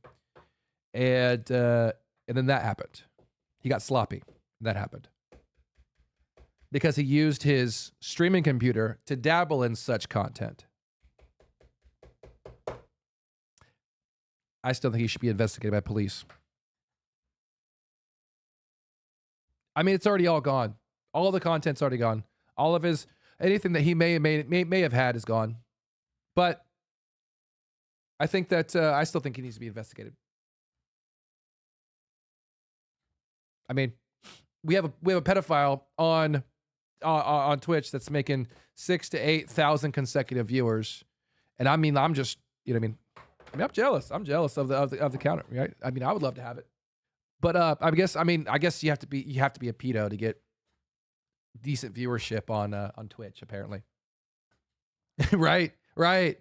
And then that happened. He got sloppy. That happened. Because he used his streaming computer to dabble in such content. I still think he should be investigated by police. I mean, it's already all gone. All the content's already gone. All of his, anything that he may have had is gone. But I think that, I still think he needs to be investigated. I mean, we have a pedophile on Twitch that's making 6,000 to 8,000 consecutive viewers. And I mean, I'm just, you know what I mean? I'm jealous. I'm jealous of the counter, right? I mean, I would love to have it. But I guess you have to be a pedo to get decent viewership on Twitch, apparently. Right. I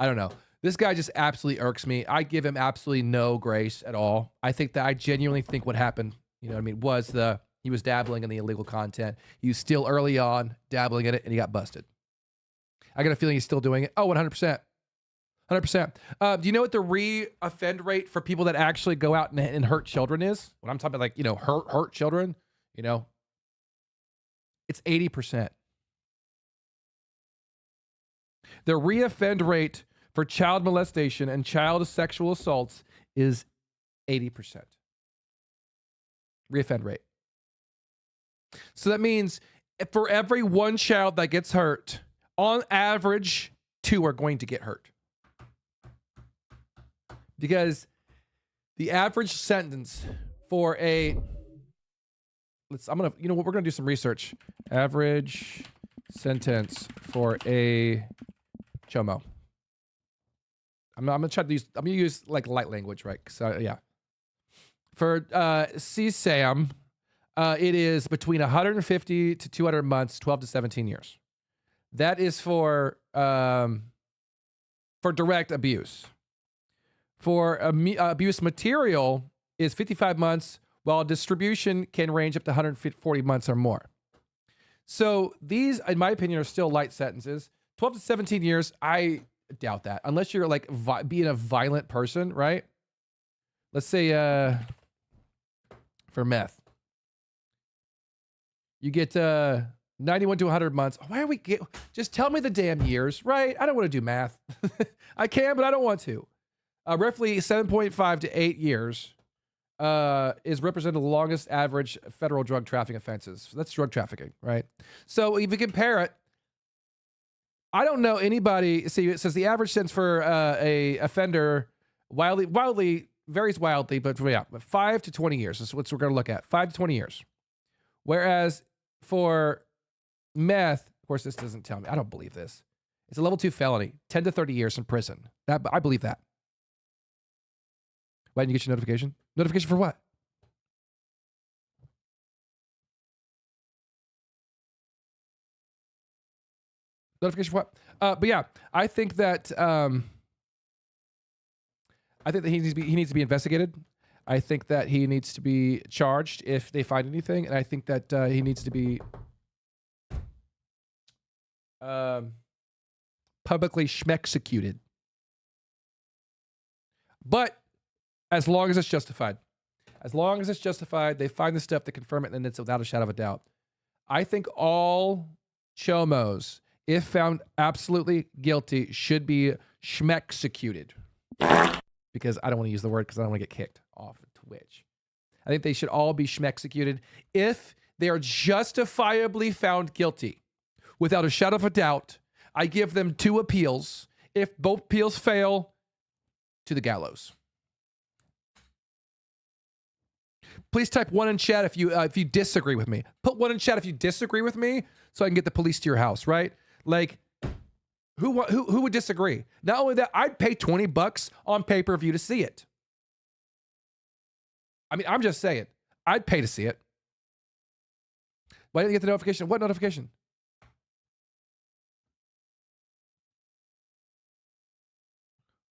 don't know. This guy just absolutely irks me. I give him absolutely no grace at all. I genuinely think what happened, you know what I mean, was he was dabbling in the illegal content. He was still early on dabbling in it, and he got busted. I got a feeling he's still doing it. Oh, 100%. 100%. Do you know what the re-offend rate for people that actually go out and hurt children is? When I'm talking about, like, you know, hurt children, you know, it's 80%. The re-offend rate for child molestation and child sexual assaults is 80%. Re-offend rate. So that means for every one child that gets hurt, on average, 2 are going to get hurt. Because the average sentence for we're gonna do some research. Average sentence for a chomo. I'm gonna use like light language, right? So yeah. For CSAM, it is between 150 to 200 months, 12 to 17 years. That is for direct abuse. For abuse material is 55 months, while distribution can range up to 140 months or more. So these, in my opinion, are still light sentences. 12 to 17 years, I doubt that. Unless you're like being a violent person, right? Let's say for meth, you get 91 to 100 months. Why are we just tell me the damn years, right? I don't want to do math. I can, but I don't want to. Roughly 7.5 to 8 years is represented the longest average federal drug trafficking offenses. That's drug trafficking, right? So if you compare it, I don't know anybody. See, it says the average sentence for a offender wildly varies wildly, but yeah, 5 to 20 years is what we're going to look at. 5 to 20 years. Whereas for meth, of course, this doesn't tell me. I don't believe this. It's a level 2 felony, 10 to 30 years in prison. I believe that. Why didn't you get your notification? Notification for what? Notification for what? But yeah, I think that he needs to be investigated. I think that he needs to be charged if they find anything, and I think that he needs to be publicly schmexecuted. But as long as it's justified. As long as it's justified, they find the stuff to confirm it, and it's without a shadow of a doubt. I think all chomos, if found absolutely guilty, should be schmexecuted. Because I don't want to use the word because I don't want to get kicked off of Twitch. I think they should all be schmexecuted if they are justifiably found guilty. Without a shadow of a doubt, I give them 2 appeals. If both appeals fail, to the gallows. Please type 1 in chat if you disagree with me. Put 1 in chat if you disagree with me, so I can get the police to your house, right? Like, who would disagree? Not only that, I'd pay $20 on pay-per-view to see it. I mean, I'm just saying, I'd pay to see it. Why didn't you get the notification? What notification?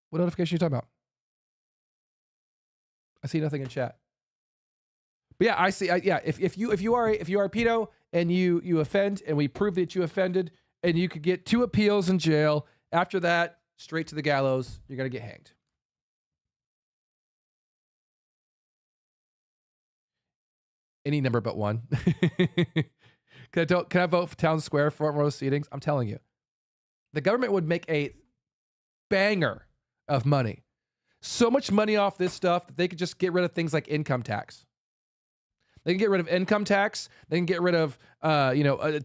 What notification are you talking about? I see nothing in chat. But yeah, I see. Yeah, if you are a pedo and you offend, and we prove that you offended, and you could get 2 appeals in jail. After that, straight to the gallows. You're gonna get hanged. Any number but 1. Can I vote for Town Square front row seatings? I'm telling you, the government would make a banger of money. So much money off this stuff that they could just get rid of things like income tax. They can get rid of income tax. They can get rid of,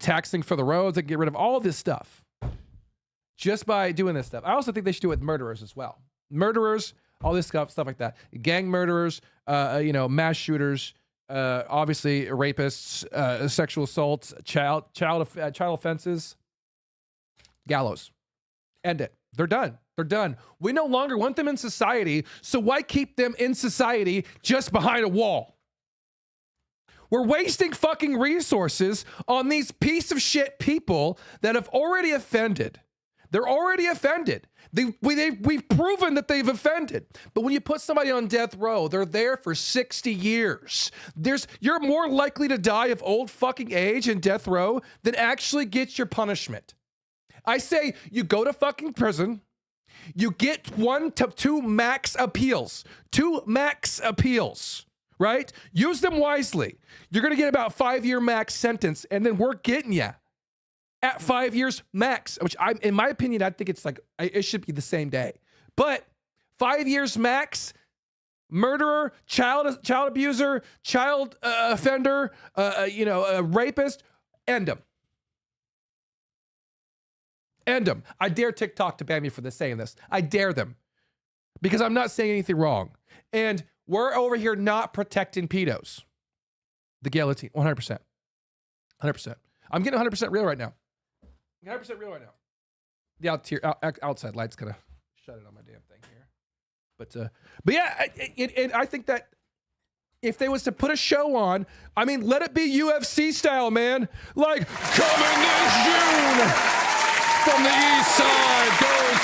taxing for the roads. They can get rid of all this stuff just by doing this stuff. I also think they should do it with murderers as well. Murderers, all this stuff like that. Gang murderers, mass shooters, obviously rapists, sexual assaults, child offenses. Gallows. End it. They're done. They're done. We no longer want them in society, so why keep them in society just behind a wall? We're wasting fucking resources on these piece of shit people that have already offended. They're already offended. We've proven that they've offended. But when you put somebody on death row, they're there for 60 years. You're more likely to die of old fucking age in death row than actually get your punishment. I say you go to fucking prison. You get 1 to 2 max appeals. 2 max appeals. Right? Use them wisely. You're going to get about 5-year max sentence, and then we're getting you at 5 years max, which in my opinion, I think it's like, it should be the same day. But 5 years max, murderer, child abuser, child offender, a rapist, end them. End them. I dare TikTok to ban me for saying this. I dare them. Because I'm not saying anything wrong. And we're over here not protecting pedos. The guillotine, 100%. 100%. I'm getting 100% real right now. 100% real right now. The outside light's gonna shut it on my damn thing here. But yeah, and I think that if they was to put a show on, I mean, let it be UFC style, man. Like, coming this June from the east side goes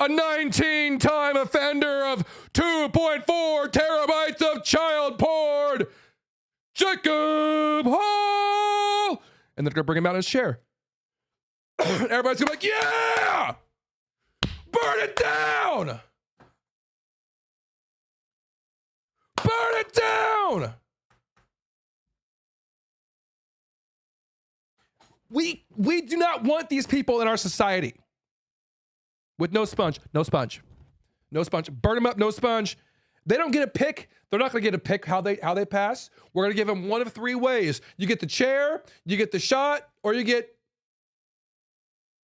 a 19-time offender of 2.4 terabytes of child porn, Jacob Hall. And they're going to bring him out in his chair. Everybody's gonna be like, yeah! Burn it down! Burn it down! We do not want these people in our society. With no sponge. No sponge. No sponge. Burn them up, no sponge. They don't get a pick. They're not going to get a pick how they pass. We're going to give them one of three ways. You get the chair, you get the shot, or you get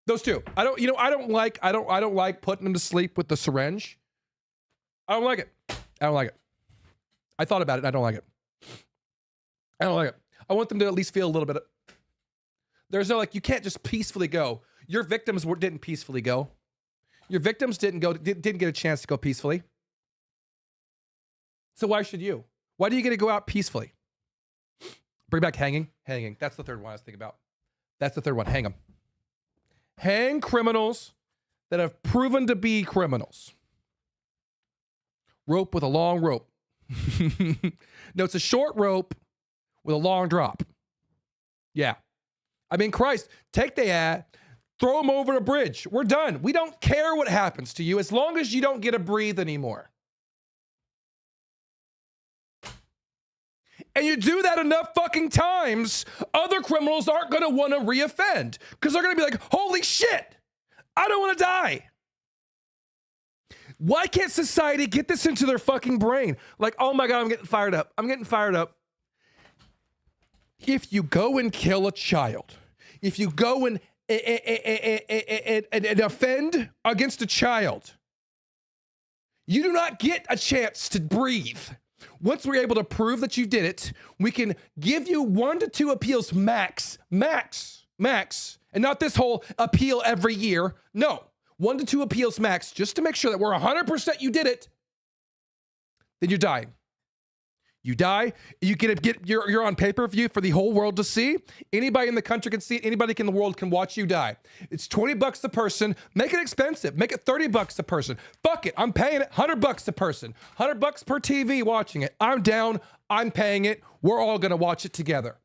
those two. I don't like putting them to sleep with the syringe. I don't like it. I don't like it. I thought about it and I don't like it. I don't like it. I want them to at least feel a little bit of, there's no, like, you can't just peacefully go. Your victims didn't peacefully go. Your victims didn't get a chance to go peacefully. So why should you? Why do you get to go out peacefully? Bring back hanging. Hanging. That's the third one I was thinking about. That's the third one. Hang them. Hang criminals that have proven to be criminals. Rope with a long rope. No, it's a short rope with a long drop. Yeah. I mean, Christ, take the ad, throw them over a bridge. We're done. We don't care what happens to you as long as you don't get to breathe anymore. And you do that enough fucking times, other criminals aren't going to want to reoffend because they're going to be like, holy shit, I don't want to die. Why can't society get this into their fucking brain? Like, oh my God, I'm getting fired up. I'm getting fired up. If you go and kill a child, if you go and offend against a child, you do not get a chance to breathe. Once we're able to prove that you did it, we can give you 1 to 2 appeals max, and not this whole appeal every year. No, 1 to 2 appeals max, just to make sure that we're 100% you did it. Then you die. You die. You you're on pay-per-view for the whole world to see. Anybody in the country can see it. Anybody in the world can watch you die. It's $20 a person. Make it expensive. Make it $30 a person. Fuck it. I'm paying it. $100 a person. $100 per TV watching it. I'm down. I'm paying it. We're all gonna watch it together.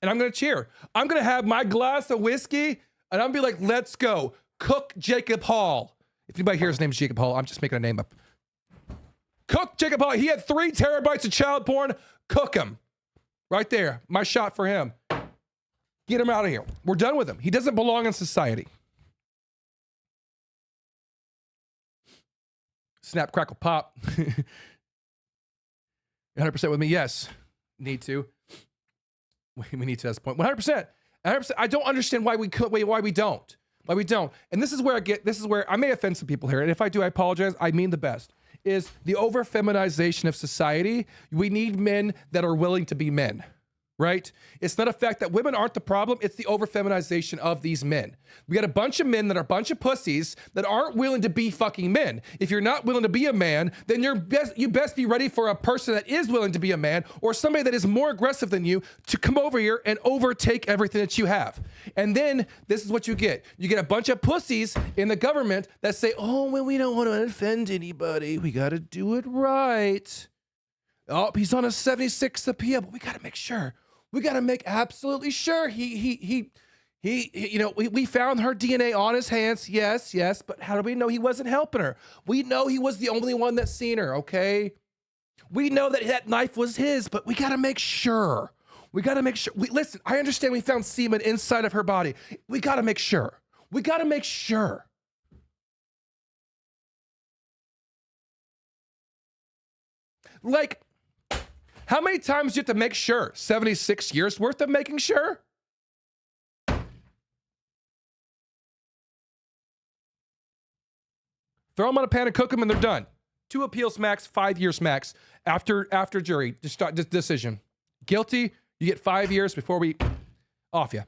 And I'm gonna cheer. I'm gonna have my glass of whiskey and I'm gonna be like, let's go. Cook Jacob Hall. If anybody here, his name's Jacob Hall, I'm just making a name up. Cook Jacob Hall. He had 3 terabytes of child porn. Cook him. Right there. My shot for him. Get him out of here. We're done with him. He doesn't belong in society. Snap, crackle, pop. 100% with me. Yes. Need to. We need to at this point. 100%. 100%. I don't understand why we don't. Why we don't. And this is where I may offend some people here. And if I do, I apologize. I mean the best. Is the over-feminization of society. We need men that are willing to be men, right? It's not a fact that women aren't the problem. It's the over-feminization of these men. We got a bunch of men that are a bunch of pussies that aren't willing to be fucking men. If you're not willing to be a man, then you best be ready for a person that is willing to be a man or somebody that is more aggressive than you to come over here and overtake everything that you have. And then this is what you get. You get a bunch of pussies in the government that say, oh, well, we don't want to offend anybody. We got to do it right. Oh, he's on a 76th appeal, but we got to make sure. We got to make absolutely sure we found her DNA on his hands. Yes. But how do we know he wasn't helping her? We know he was the only one that seen her. Okay. We know that knife was his, but we got to make sure. Listen, I understand we found semen inside of her body. We got to make sure. Like, how many times do you have to make sure? 76 years worth of making sure? Throw them on a pan and cook them and they're done. 2 appeals max, 5 years max. After jury decision. Guilty, you get 5 years before we off you.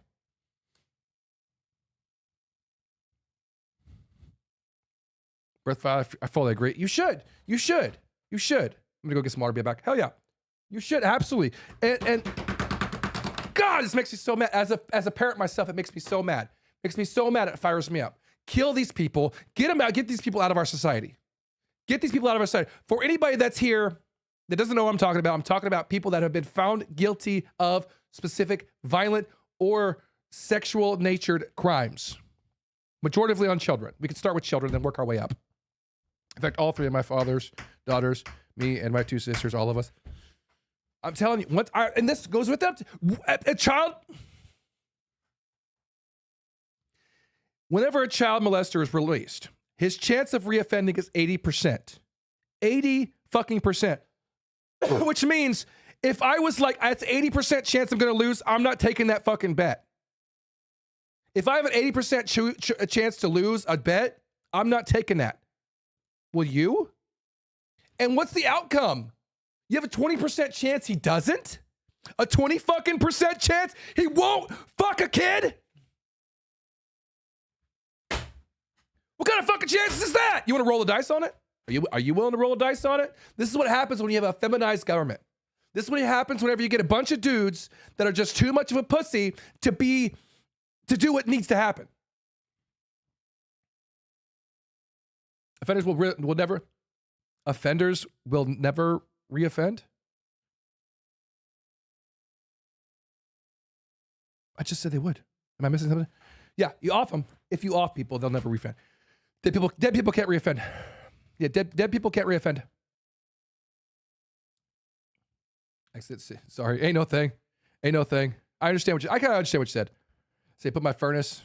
Breath file, I fully agree. You should. I'm gonna go get some water, be back. Hell yeah. You should, absolutely. And God, this makes me so mad. As a parent myself, it makes me so mad. It fires me up. Kill these people. Get them out. Get these people out of our society. For anybody that's here that doesn't know what I'm talking about people that have been found guilty of specific violent or sexual natured crimes. Majoritively on children. We can start with children, then work our way up. In fact, all three of my fathers, daughters, me and my two sisters, all of us. I'm telling you, and this goes with that. A child, whenever a child molester is released, his chance of reoffending is 80%. 80 fucking percent. Which means if I was like, it's 80% chance I'm going to lose, I'm not taking that fucking bet. If I have an 80% chance to lose a bet, I'm not taking that. Will you? And what's the outcome? You have a 20% chance he doesn't? A 20 fucking percent chance he won't fuck a kid? What kind of fucking chances is that? You want to roll the dice on it? Are you willing to roll the dice on it? This is what happens when you have a feminized government. This is what happens whenever you get a bunch of dudes that are just too much of a pussy to do what needs to happen. Offenders will never reoffend? I just said they would. Am I missing something? Yeah, you off them. If you off people, they'll never reoffend. Dead people can't reoffend. Yeah, dead people can't reoffend. Sorry, ain't no thing. I kind of understand what you said. Say put my furnace.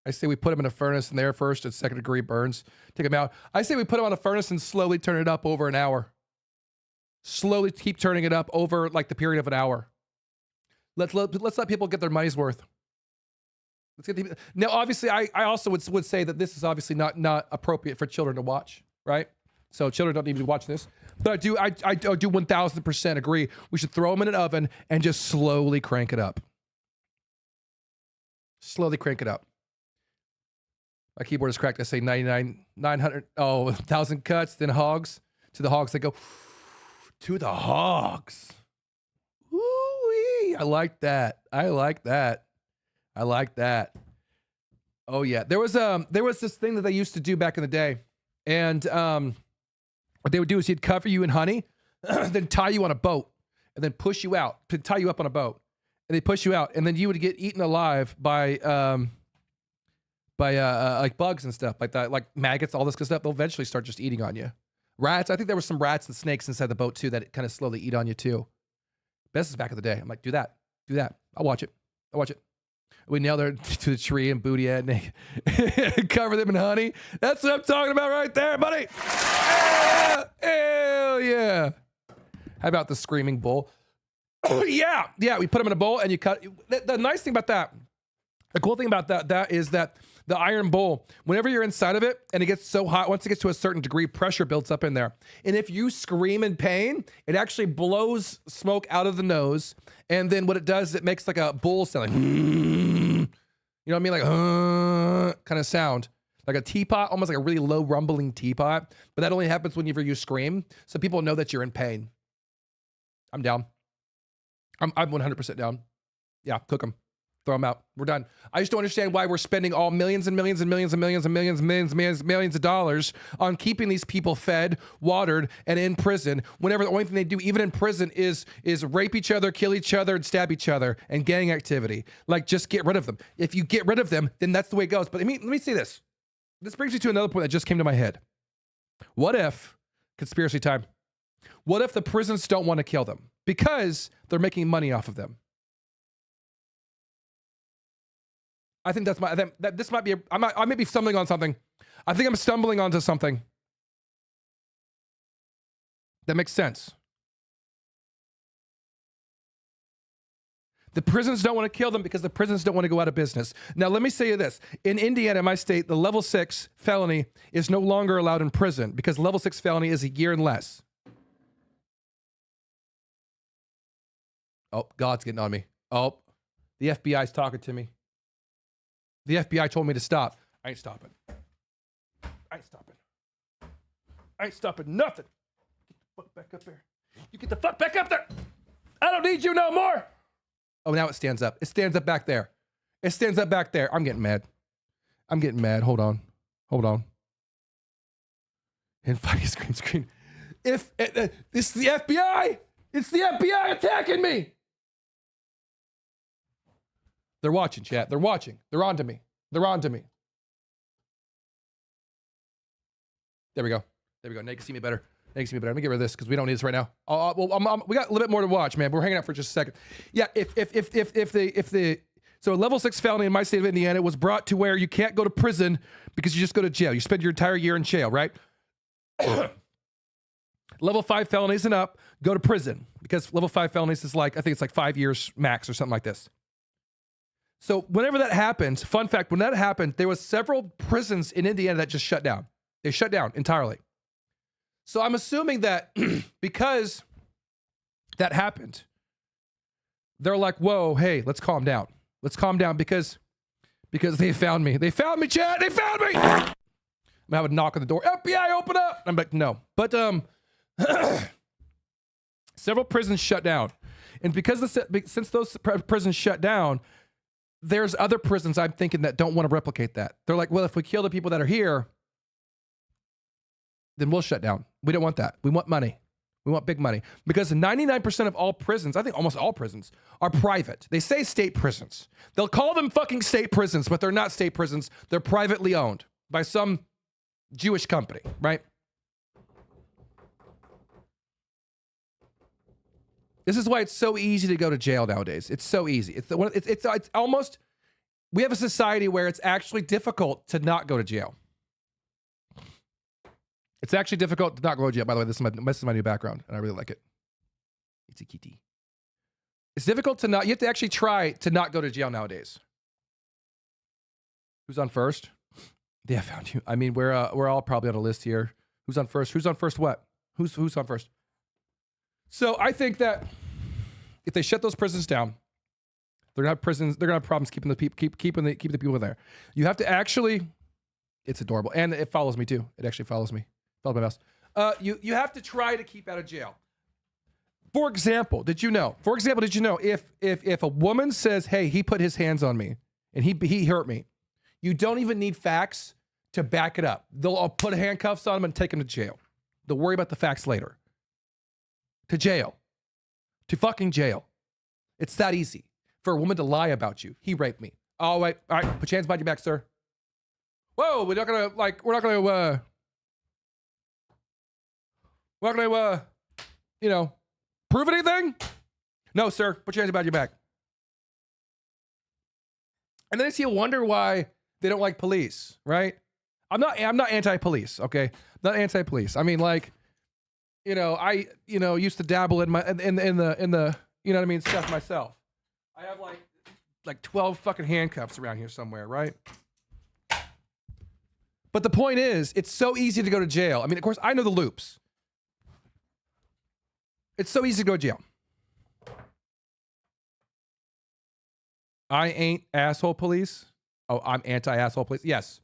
I say we put them in a furnace in there first at second degree burns. Take them out. I say we put them on a furnace and slowly turn it up over an hour. Slowly keep turning it up over like the period of an hour. Let's let people get their money's worth. Now, obviously, I also would say that this is obviously not appropriate for children to watch, right? So children don't need to be watching this. But I do 1000% agree. We should throw them in an oven and just slowly crank it up. Slowly crank it up. My keyboard is cracked. I say 1,000 cuts, then hogs. To the hogs, they go, to the hogs. Woo-wee. I like that. Oh yeah. There was this thing that they used to do back in the day. And what they would do is he'd cover you in honey, then tie you on a boat, and then push you out, to tie you up on a boat. And they push you out, and then you would get eaten alive by like bugs and stuff like that, like maggots, all this kind of stuff. They'll eventually start just eating on you. Rats. I think there were some rats and snakes inside the boat too that kind of slowly eat on you too. This is back in the day. I'm like, do that. I'll watch it. We nail her to the tree and booty it and they cover them in honey. That's what I'm talking about right there, buddy. Hell yeah. How about the screaming bull? Yeah. We put them in a bowl and you cut. The nice thing about that, the cool thing about that is that the iron bowl, whenever you're inside of it and it gets so hot, once it gets to a certain degree, pressure builds up in there. And if you scream in pain, it actually blows smoke out of the nose. And then what it does, it makes like a bull sound, like, you know what I mean? Like, kind of sound. Like a teapot, almost like a really low rumbling teapot. But that only happens whenever you scream. So people know that you're in pain. I'm down. I'm 100% down. Yeah, cook them. Throw them out. We're done. I just don't understand why we're spending all millions and millions and millions and millions and millions of dollars on keeping these people fed, watered, and in prison. Whenever the only thing they do, even in prison, is rape each other, kill each other, and stab each other, and gang activity. Like, just get rid of them. If you get rid of them, then that's the way it goes. But let me say this. This brings me to another point that just came to my head. What if, conspiracy time, what if the prisons don't want to kill them because they're making money off of them? I think this might be, I may be stumbling on something. I think I'm stumbling onto something that makes sense. The prisons don't want to kill them because the prisons don't want to go out of business. Now, let me say you this. In Indiana, my state, the level 6 felony is no longer allowed in prison because level 6 felony is a year and less. Oh, God's getting on me. Oh, the FBI's talking to me. The FBI told me to stop. I ain't stopping. I ain't stopping nothing. Get the fuck back up there. You get the fuck back up there. I don't need you no more. Oh, now it stands up. It stands up back there. I'm getting mad. Hold on. And fucking screen. If this is the FBI, it's the FBI attacking me. They're watching, chat. They're watching. They're on to me. They're on to me. There we go. There we go. Now you can see me better. Now you can see me better. Let me get rid of this because we don't need this right now. We got a little bit more to watch, man. We're hanging out for just a second. Yeah, if the so a level 6 felony in my state of Indiana was brought to where you can't go to prison because you just go to jail. You spend your entire year in jail, right? Level 5 felonies and up go to prison because level 5 felonies is like, I think it's like 5 years max or something like this. So whenever that happens, fun fact, when that happened, there was several prisons in Indiana that just shut down. They shut down entirely. So I'm assuming that because that happened, they're like, whoa, hey, let's calm down. Let's calm down because they found me. They found me, Chad. They found me. I'm gonna have a knock on the door. FBI, open up. I'm like, no. But several prisons shut down. And since those prisons shut down, there's other prisons I'm thinking that don't want to replicate that. They're like, well, if we kill the people that are here, then we'll shut down. We don't want that. We want money. We want big money. Because 99% of all prisons, I think almost all prisons, are private. They say state prisons. They'll call them fucking state prisons, but they're not state prisons. They're privately owned by some Jewish company, right? This is why it's so easy to go to jail nowadays. It's so easy. It's almost, we have a society where it's actually difficult to not go to jail. It's actually difficult to not go to jail. By the way, this is my new background, and I really like it. It's a kitty. It's difficult to not, you have to actually try to not go to jail nowadays. Who's on first? Yeah, I found you. I mean, we're all probably on a list here. Who's on first? Who's on first what? Who's on first? So I think that if they shut those prisons down, they're gonna have prisons. They're gonna have problems keeping the people in there. You have to actually. It's adorable, and it follows me too. It actually follows me. Follows my mouse. You have to try to keep out of jail. For example, did you know? If a woman says, "Hey, he put his hands on me and he hurt me," you don't even need facts to back it up. They'll all put handcuffs on him and take him to jail. They'll worry about the facts later. To jail. To fucking jail. It's that easy for a woman to lie about you. He raped me. Oh, wait. All right. Put your hands behind your back, sir. Whoa. We're not going to, prove anything? No, sir. Put your hands behind your back. And then you wonder why they don't like police, right? I'm not anti-police, okay? Not anti-police. I mean, like, I used to dabble in the you know what I mean, stuff myself. I have like 12 fucking handcuffs around here somewhere, right? But the point is, it's so easy to go to jail. I mean, of course, I know the loops. It's so easy to go to jail. I ain't asshole police. Oh, I'm anti-asshole police. Yes.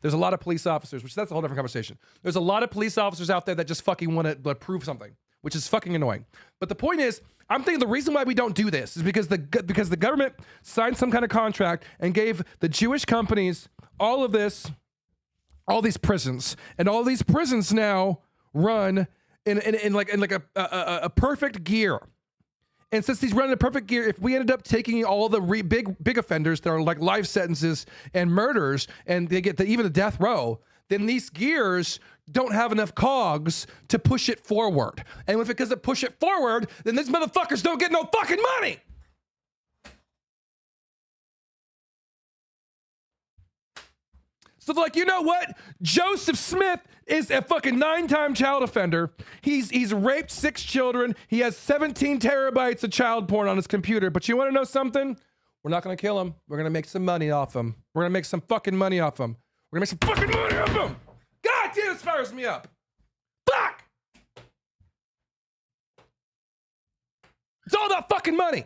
There's a lot of police officers, that's a whole different conversation. There's a lot of police officers out there that just fucking want to prove something, which is fucking annoying. But the point is, I'm thinking the reason why we don't do this is because the government signed some kind of contract and gave the Jewish companies all these prisons, and all these prisons now run in a perfect gear. And since these run in a perfect gear, if we ended up taking all the big offenders that are like life sentences and murders, and they get even the death row, then these gears don't have enough cogs to push it forward. And if it doesn't push it forward, then these motherfuckers don't get no fucking money. So they're like, you know what? Joseph Smith is a fucking 9-time child offender. He's raped 6 children. He has 17 terabytes of child porn on his computer. But you want to know something? We're not going to kill him. We're going to make some money off him. We're going to make some fucking money off him. We're going to make some fucking money off him. God damn, this fires me up. Fuck! It's all about fucking money.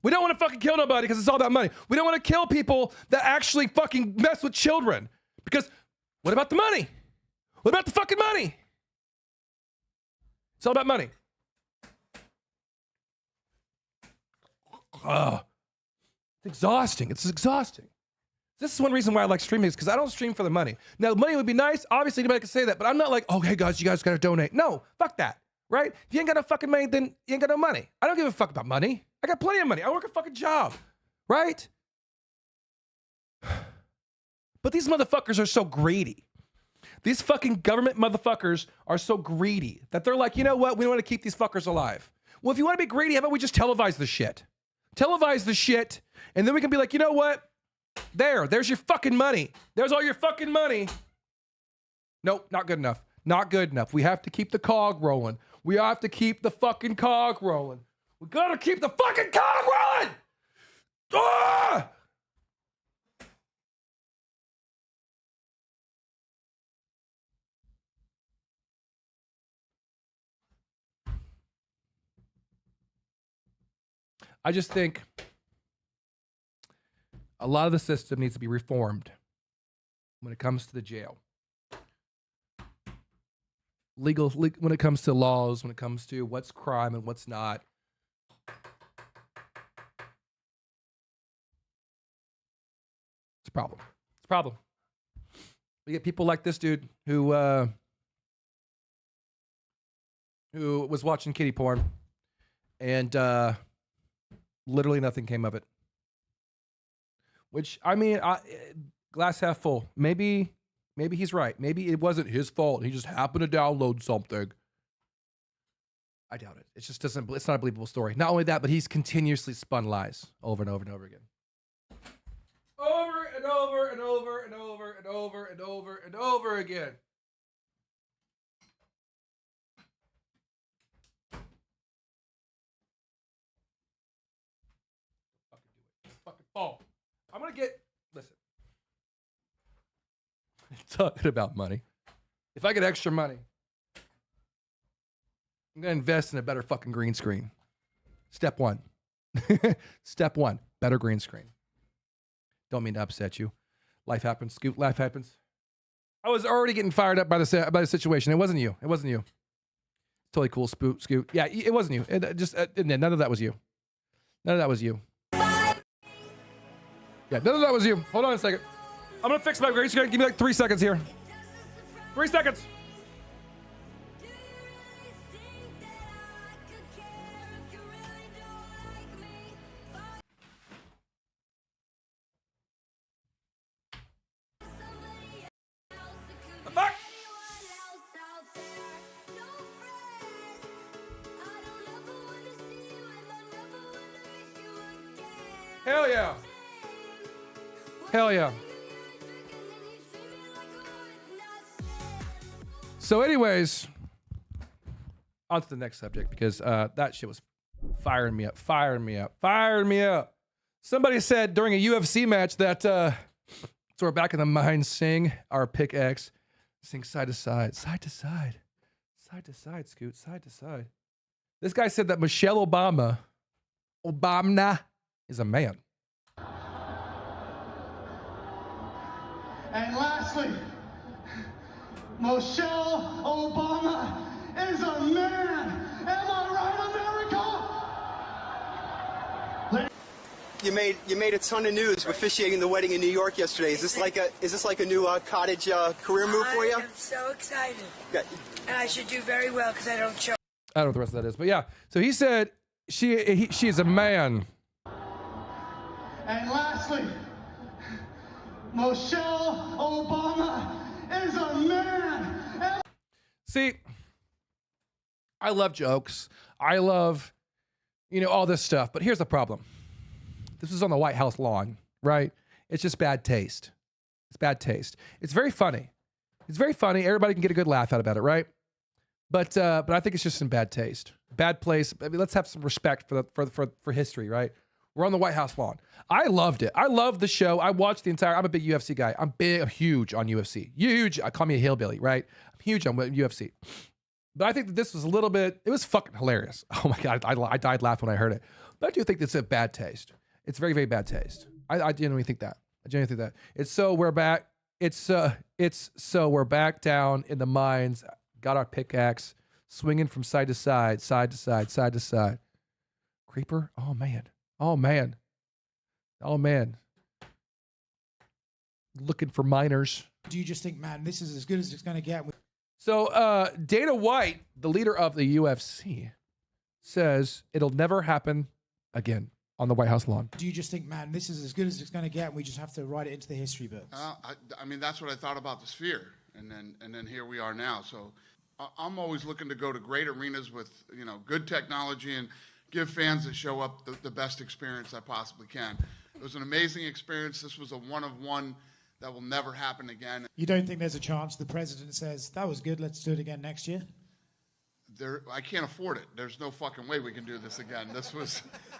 We don't want to fucking kill nobody because it's all about money. We don't want to kill people that actually fucking mess with children. Because what about the money? What about the fucking money? It's all about money. It's exhausting. It's exhausting. This is one reason why I like streaming, is because I don't stream for the money. Now, the money would be nice. Obviously, anybody can say that. But I'm not like, oh, hey, guys, you guys got to donate. No, fuck that. Right? If you ain't got no fucking money, then you ain't got no money. I don't give a fuck about money. I got plenty of money. I work a fucking job. right? But these motherfuckers are so greedy. These fucking government motherfuckers are so greedy that they're like, you know what? We don't want to keep these fuckers alive. Well, if you want to be greedy, how about we just televise the shit? Televise the shit, and then we can be like, you know what? There's your fucking money. There's all your fucking money. Nope, not good enough. Not good enough. We have to keep the cog rolling. We have to keep the fucking cog rolling. We gotta keep the fucking cog rolling! Ah! I just think a lot of the system needs to be reformed when it comes to the jail. Legal when it comes to laws, when it comes to what's crime and what's not. It's a problem. It's a problem. We get people like this dude who was watching kiddie porn and literally nothing came of it. Which, I mean, glass half full. Maybe he's right. Maybe it wasn't his fault. He just happened to download something. I doubt it. It just doesn't. It's not a believable story. Not only that, but he's continuously spun lies over and over and over again. Over and over and over and over and over and over and over again. Fucking fall. I'm gonna get. Listen. Talking about money. If I get extra money, I'm gonna invest in a better fucking green screen. Step one. Step one. Better green screen. Don't mean to upset you. Life happens. Scoot. Life happens. I was already getting fired up by the situation. It wasn't you. It wasn't you. Totally cool, Scoot. Yeah, it wasn't you. None of that was you. None of that was you. Yeah, none of that was you. Hold on a second. I'm gonna fix my green screen. Give me like 3 seconds here. 3 seconds. The fuck? Hell yeah. Hell yeah. So anyways, on to the next subject because that shit was firing me up. Somebody said during a UFC match that so we're back in the mind, sing our pickaxe, sing side to side, side to side, side to side, Scoot, side to side. This guy said that Michelle Obama is a man. And lastly, Michelle Obama is a man. Am I right, America? You made a ton of news officiating the wedding in New York yesterday. Is this like a new cottage career move for you? I'm so excited. Yeah. And I should do very well because I don't show. I don't know what the rest of that is, but yeah. So he said she is a man. And lastly, Michelle Obama is a man. See, I love jokes. I love, all this stuff. But here's the problem. This is on the White House lawn, right? It's just bad taste. It's bad taste. It's very funny. It's very funny. Everybody can get a good laugh out about it, right? But I think it's just in bad taste. Bad place. I mean, let's have some respect for history, right? We're on the White House lawn. I loved it. I loved the show. I watched the entire. I'm a big UFC guy. I'm huge on UFC. Huge. Call me a hillbilly, right? I'm huge on UFC. But I think that this was a little bit. It was fucking hilarious. Oh my god, I died laughing when I heard it. But I do think it's a bad taste. It's very, very bad taste. I genuinely think that. It's so we're back. It's so we're back down in the mines. Got our pickaxe, swinging from side to side, side to side, side to side. Creeper. Oh man. Oh man. Oh man. Looking for miners. Do you just think, man, this is as good as it's going to get? So Dana White, the leader of the UFC, says it'll never happen again. on the White House lawn. Do you just think, man, this is as good as it's going to get, and we just have to write it into the history books? I mean, that's what I thought about the Sphere, and then here we are now. So I'm always looking to go to great arenas with, you know, good technology and give fans that show up the best experience I possibly can. It was an amazing experience. This was a one-of-one that will never happen again. You don't think there's a chance the president says, that was good, let's do it again next year? I can't afford it. There's no fucking way we can do this again.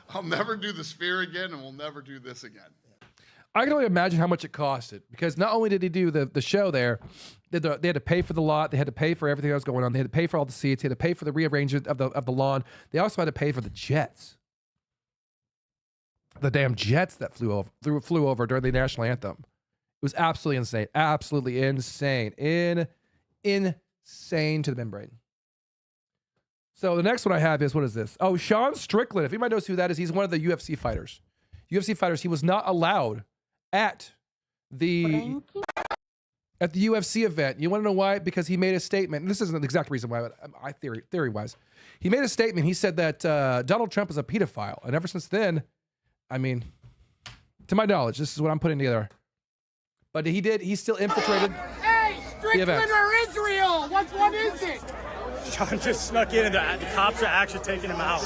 I'll never do the Sphere again, and we'll never do this again. I can only imagine how much it costed, because not only did he do the show there, they had to pay for the lot, they had to pay for everything that was going on, they had to pay for all the seats, they had to pay for the rearrangement of the lawn. They also had to pay for the jets. The damn jets that flew over during the national anthem. It was absolutely insane. Absolutely insane. Insane to the membrane. So the next one I have is, what is this? Oh, Sean Strickland. If anybody knows who that is, he's one of the UFC fighters. He was not allowed at the UFC event. You want to know why? Because he made a statement. And this isn't the exact reason why, but theory-wise. He made a statement. He said that Donald Trump is a pedophile. And ever since then, I mean, to my knowledge, this is what I'm putting together. But he still infiltrated the event. Or Israel? What is it? John just snuck in, and the cops are actually taking him out.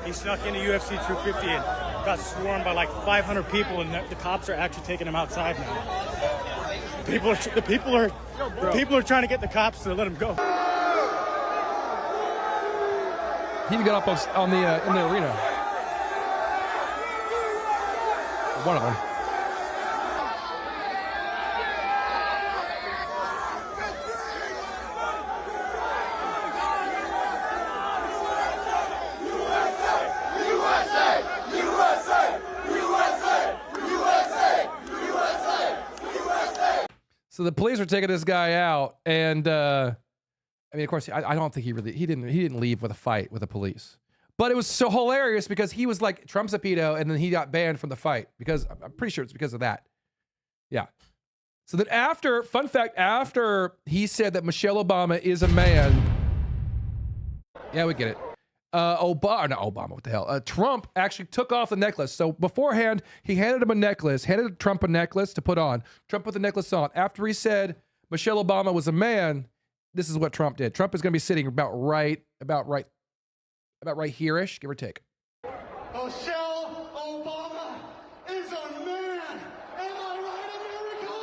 He snuck into UFC 250 and got swarmed by like 500 people, and the cops are actually taking him outside now. The people are trying to get the cops to let him go. He even got up on the in the arena. One of them. So the police were taking this guy out, and I mean, of course, I don't think he didn't leave with a fight with the police. But it was so hilarious because he was like, Trump's a pedo, and then he got banned from the fight because I'm pretty sure it's because of that. Yeah. So then fun fact, after he said that Michelle Obama is a man, yeah, we get it. Not Obama, what the hell? Trump actually took off the necklace. So beforehand, he handed Trump a necklace to put on. Trump put the necklace on. After he said Michelle Obama was a man, this is what Trump did. Trump is going to be sitting about right here-ish, give or take. Michelle Obama is a man. Am I right, America?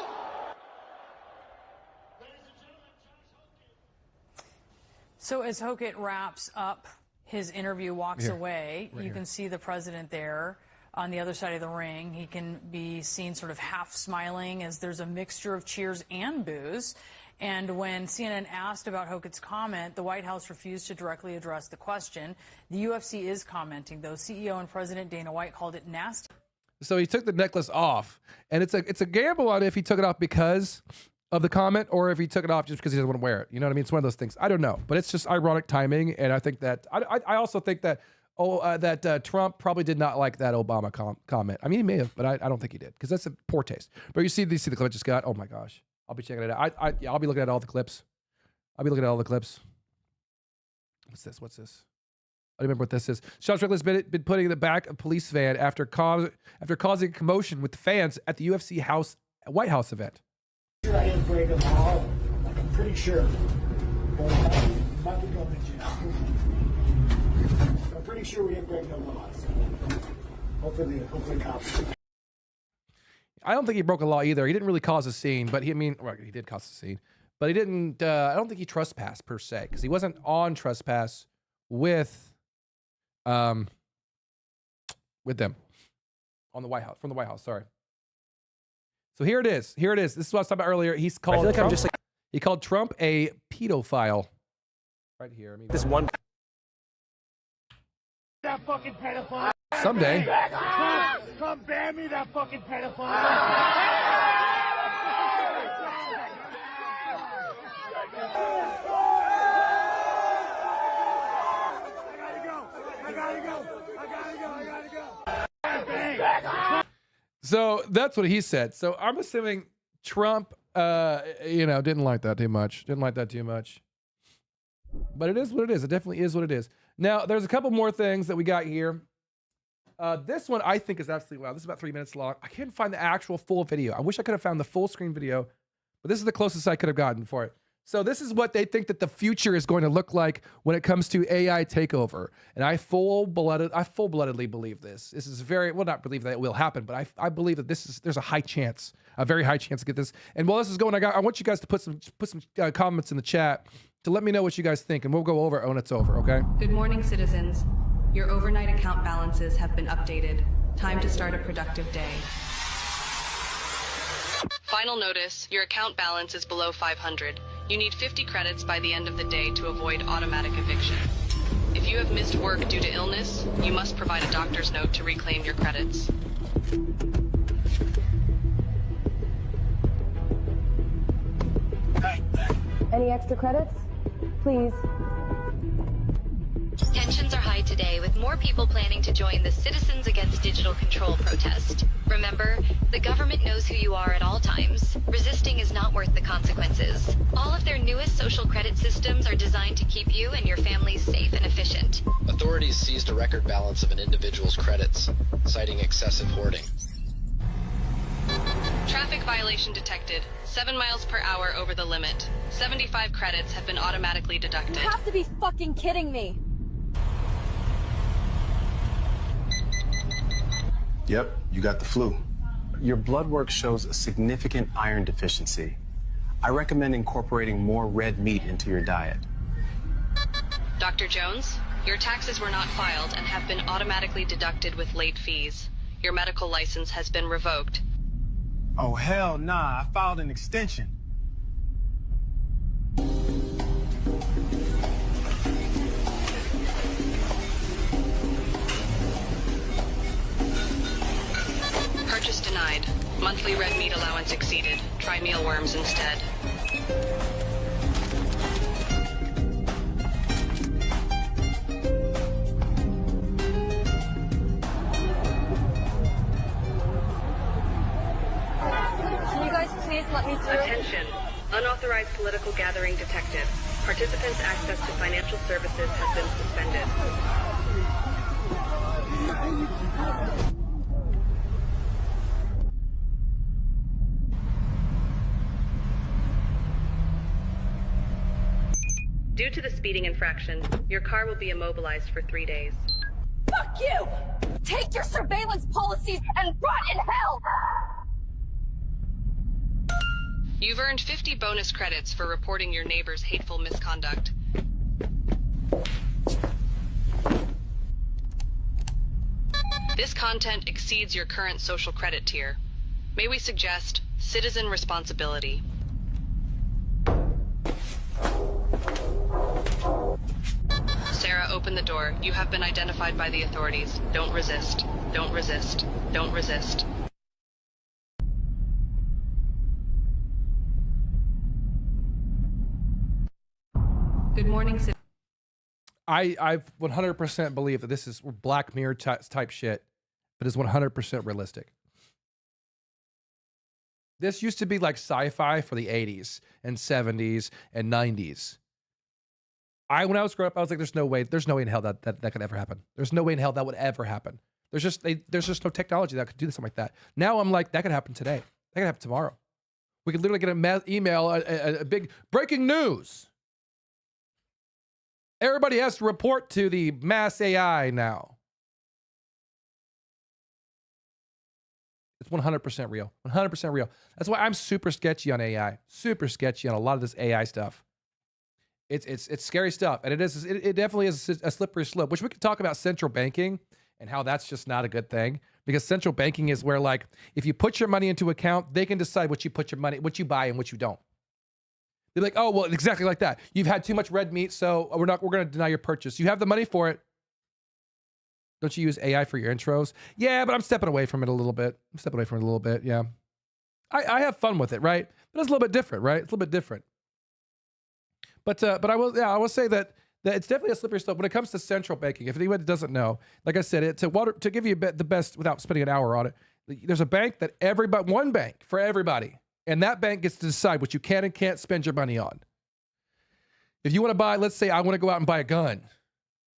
So as Hokit wraps up his interview, walks away, you can see the president there on the other side of the ring. He can be seen sort of half smiling as there's a mixture of cheers and boos. And when CNN asked about Hokit's comment, the White House refused to directly address the question. The UFC is commenting, though. CEO and President Dana White called it nasty. So he took the necklace off, and it's a gamble on if he took it off because of the comment or if he took it off just because he doesn't want to wear it. You know what I mean? It's one of those things. I don't know, but it's just ironic timing, and I think that I also think that Trump probably did not like that Obama comment. I mean, he may have, but I don't think he did because that's a poor taste. But you see the clip I just got. Oh my gosh. I'll be checking it out. I'll be looking at all the clips. What's this? I don't remember what this is. Sean Strickland's been putting in the back of a police van after causing a commotion with the fans at the UFC White House event. I didn't break them all. I'm pretty sure. But I might be going to jail. I'm pretty sure we didn't break no laws. Hopefully cops. I don't think he broke a law either. He didn't really cause a scene, but he did cause a scene. But he didn't, I don't think he trespassed per se, because he wasn't on trespass with them. From the White House, sorry. So here it is. This is what I was talking about earlier. He called Trump a pedophile. Right here. I mean, this one. That fucking pedophile. Someday. Come ban me, that fucking pedophile. So that's what he said. So I'm assuming Trump, didn't like that too much. But it is what it is. It definitely is what it is. Now, there's a couple more things that we got here. This one I think is absolutely wow. This is about 3 minutes long. I can't find the actual full video. I wish I could have found the full screen video, but this is the closest I could have gotten for it. So this is what they think that the future is going to look like when it comes to AI takeover. And I full-bloodedly believe this. This is not believe that it will happen, but I believe that there's a high chance, a very high chance to get this. And while this is going, I want you guys to put some comments in the chat to let me know what you guys think, and we'll go over it when it's over, okay? Good morning, citizens. Your overnight account balances have been updated. Time to start a productive day. Final notice, your account balance is below 500. You need 50 credits by the end of the day to avoid automatic eviction. If you have missed work due to illness, you must provide a doctor's note to reclaim your credits. Any extra credits? Please. Tensions are high today, with more people planning to join the Citizens Against Digital Control protest. Remember, the government knows who you are at all times. Resisting is not worth the consequences. All of their newest social credit systems are designed to keep you and your families safe and efficient. Authorities seized a record balance of an individual's credits, citing excessive hoarding. Traffic violation detected. 7 miles per hour over the limit. 75 credits have been automatically deducted. You have to be fucking kidding me. Yep, you got the flu. Your blood work shows a significant iron deficiency. I recommend incorporating more red meat into your diet. Dr. Jones, your taxes were not filed and have been automatically deducted with late fees. Your medical license has been revoked. Oh, hell nah, I filed an extension. Purchase denied. Monthly red meat allowance exceeded. Try mealworms instead. Can you guys please let me through? Attention. Unauthorized political gathering detected. Participants' access to financial services has been suspended. Due to the speeding infraction, your car will be immobilized for 3 days. Fuck you! Take your surveillance policies and rot in hell! You've earned 50 bonus credits for reporting your neighbor's hateful misconduct. This content exceeds your current social credit tier. May we suggest citizen responsibility? Sarah, open the door. You have been identified by the authorities. Don't resist. Don't resist. Don't resist. Good morning, citizens. I 100% believe that this is Black Mirror type shit, but is 100% realistic. This used to be like sci-fi for the 80s and 70s and 90s. When I was growing up, I was like, there's no way in hell that could ever happen. There's no way in hell that would ever happen. There's just no technology that could do something like that. Now I'm like, that could happen today. That could happen tomorrow. We could literally get an email, a big breaking news. Everybody has to report to the mass AI now. It's 100% real. 100% real. That's why I'm super sketchy on AI. Super sketchy on a lot of this AI stuff. It's scary stuff, and it definitely is a slippery slope. Which we could talk about central banking and how that's just not a good thing, because central banking is where, like, if you put your money into account, they can decide what you buy and what you don't. They're like, oh, well, exactly like that. You've had too much red meat, so we're going to deny your purchase. You have the money for it. Don't you use AI for your intros? Yeah, but I'm stepping away from it a little bit. Yeah. I have fun with it, right? But it's a little bit different, right? It's a little bit different. But I will say that it's definitely a slippery slope when it comes to central banking. If anyone doesn't know, like I said, to give you the best without spending an hour on it, there's a bank that one bank for everybody. And that bank gets to decide what you can and can't spend your money on. If you want to buy, let's say I want to go out and buy a gun.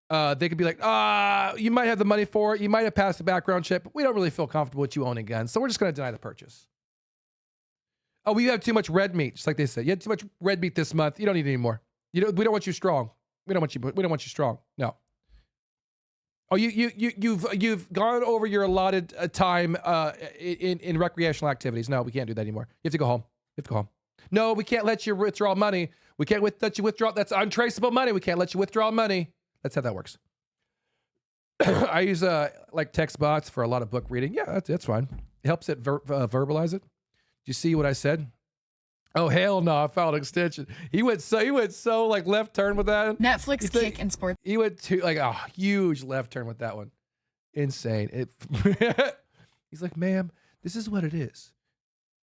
They could be like, you might have the money for it. You might have passed the background check, but we don't really feel comfortable with you owning guns. So we're just going to deny the purchase. Oh, we have too much red meat. Just like they said, you had too much red meat this month. You don't need any more. We don't want you strong. We don't want you strong. No. Oh, you've gone over your allotted time in recreational activities. No, we can't do that anymore. You have to go home. No, we can't let you withdraw money. We can't let you withdraw. That's untraceable money. We can't let you withdraw money. That's how that works. I use like text bots for a lot of book reading. Yeah, that's fine. It helps it verbalize it. Do you see what I said? Oh hell no! I filed an extension. He went so like left turn with that. Netflix kick and sports. He went to like a huge left turn with that one. Insane. He's like, ma'am, this is what it is.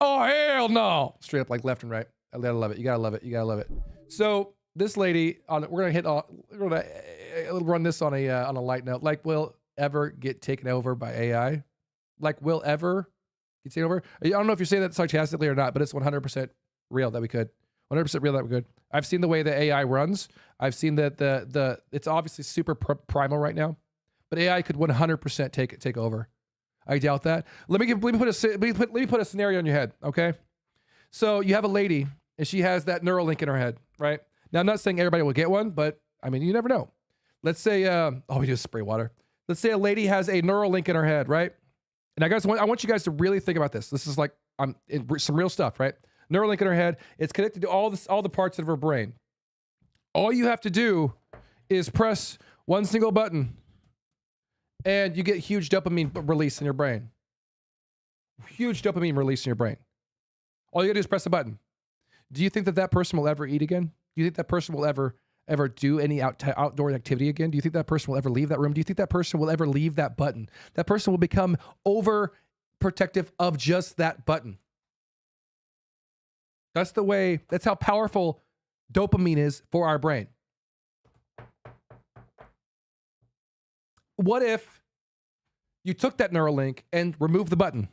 Oh hell no! Straight up like left and right. I gotta love it. You gotta love it. You gotta love it. So this lady, we're gonna run this on a light note. Like, will ever get taken over by AI? Like, will ever get taken over? I don't know if you're saying that sarcastically or not, but it's 100% real that we could. 100% real that we could. I've seen the way the AI runs. I've seen that the it's obviously super primal right now, but AI could 100% take over. I doubt that. Let me put a scenario in your head, okay? So you have a lady and she has that Neuralink in her head, right? Now I'm not saying everybody will get one, but I mean you never know. Let's say we do spray water. Let's say a lady has a Neuralink in her head, right? And I want you guys to really think about this. This is like some real stuff, right? Neuralink in her head. It's connected to all the parts of her brain. All you have to do is press one single button and you get huge dopamine release in your brain. Huge dopamine release in your brain. All you gotta do is press a button. Do you think that person will ever eat again? Do you think that person will ever do any outdoor activity again? Do you think that person will ever leave that room? Do you think that person will ever leave that button? That person will become overprotective of just that button. That's how powerful dopamine is for our brain. What if you took that Neuralink and removed the button?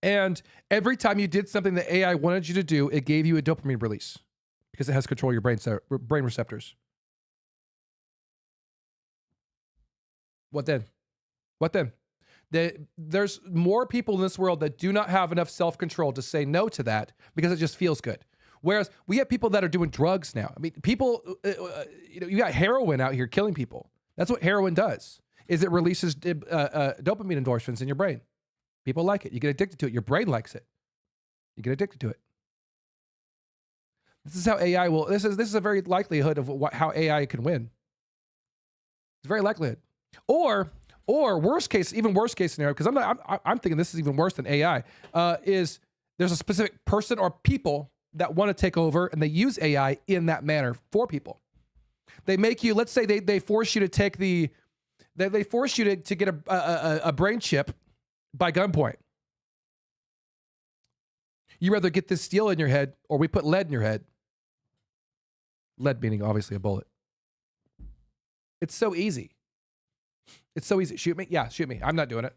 And every time you did something that AI wanted you to do, it gave you a dopamine release because it has control of your brain receptors. What then? There's more people in this world that do not have enough self-control to say no to that because it just feels good. Whereas we have people that are doing drugs now. I mean, people, you got heroin out here killing people. That's what heroin does, is it releases dopamine endorphins in your brain. People like it. You get addicted to it. Your brain likes it. You get addicted to it. This is how AI will, this is a very likelihood of how AI can win. It's a very likelihood. Or worst case scenario, because I'm thinking this is even worse than AI, is there's a specific person or people that want to take over and they use AI in that manner for people. They make you, let's say they force you to take they force you to get a brain chip by gunpoint. You rather get this steel in your head or we put lead in your head. Lead meaning obviously a bullet. It's so easy. It's so easy. Shoot me? Yeah, shoot me. I'm not doing it.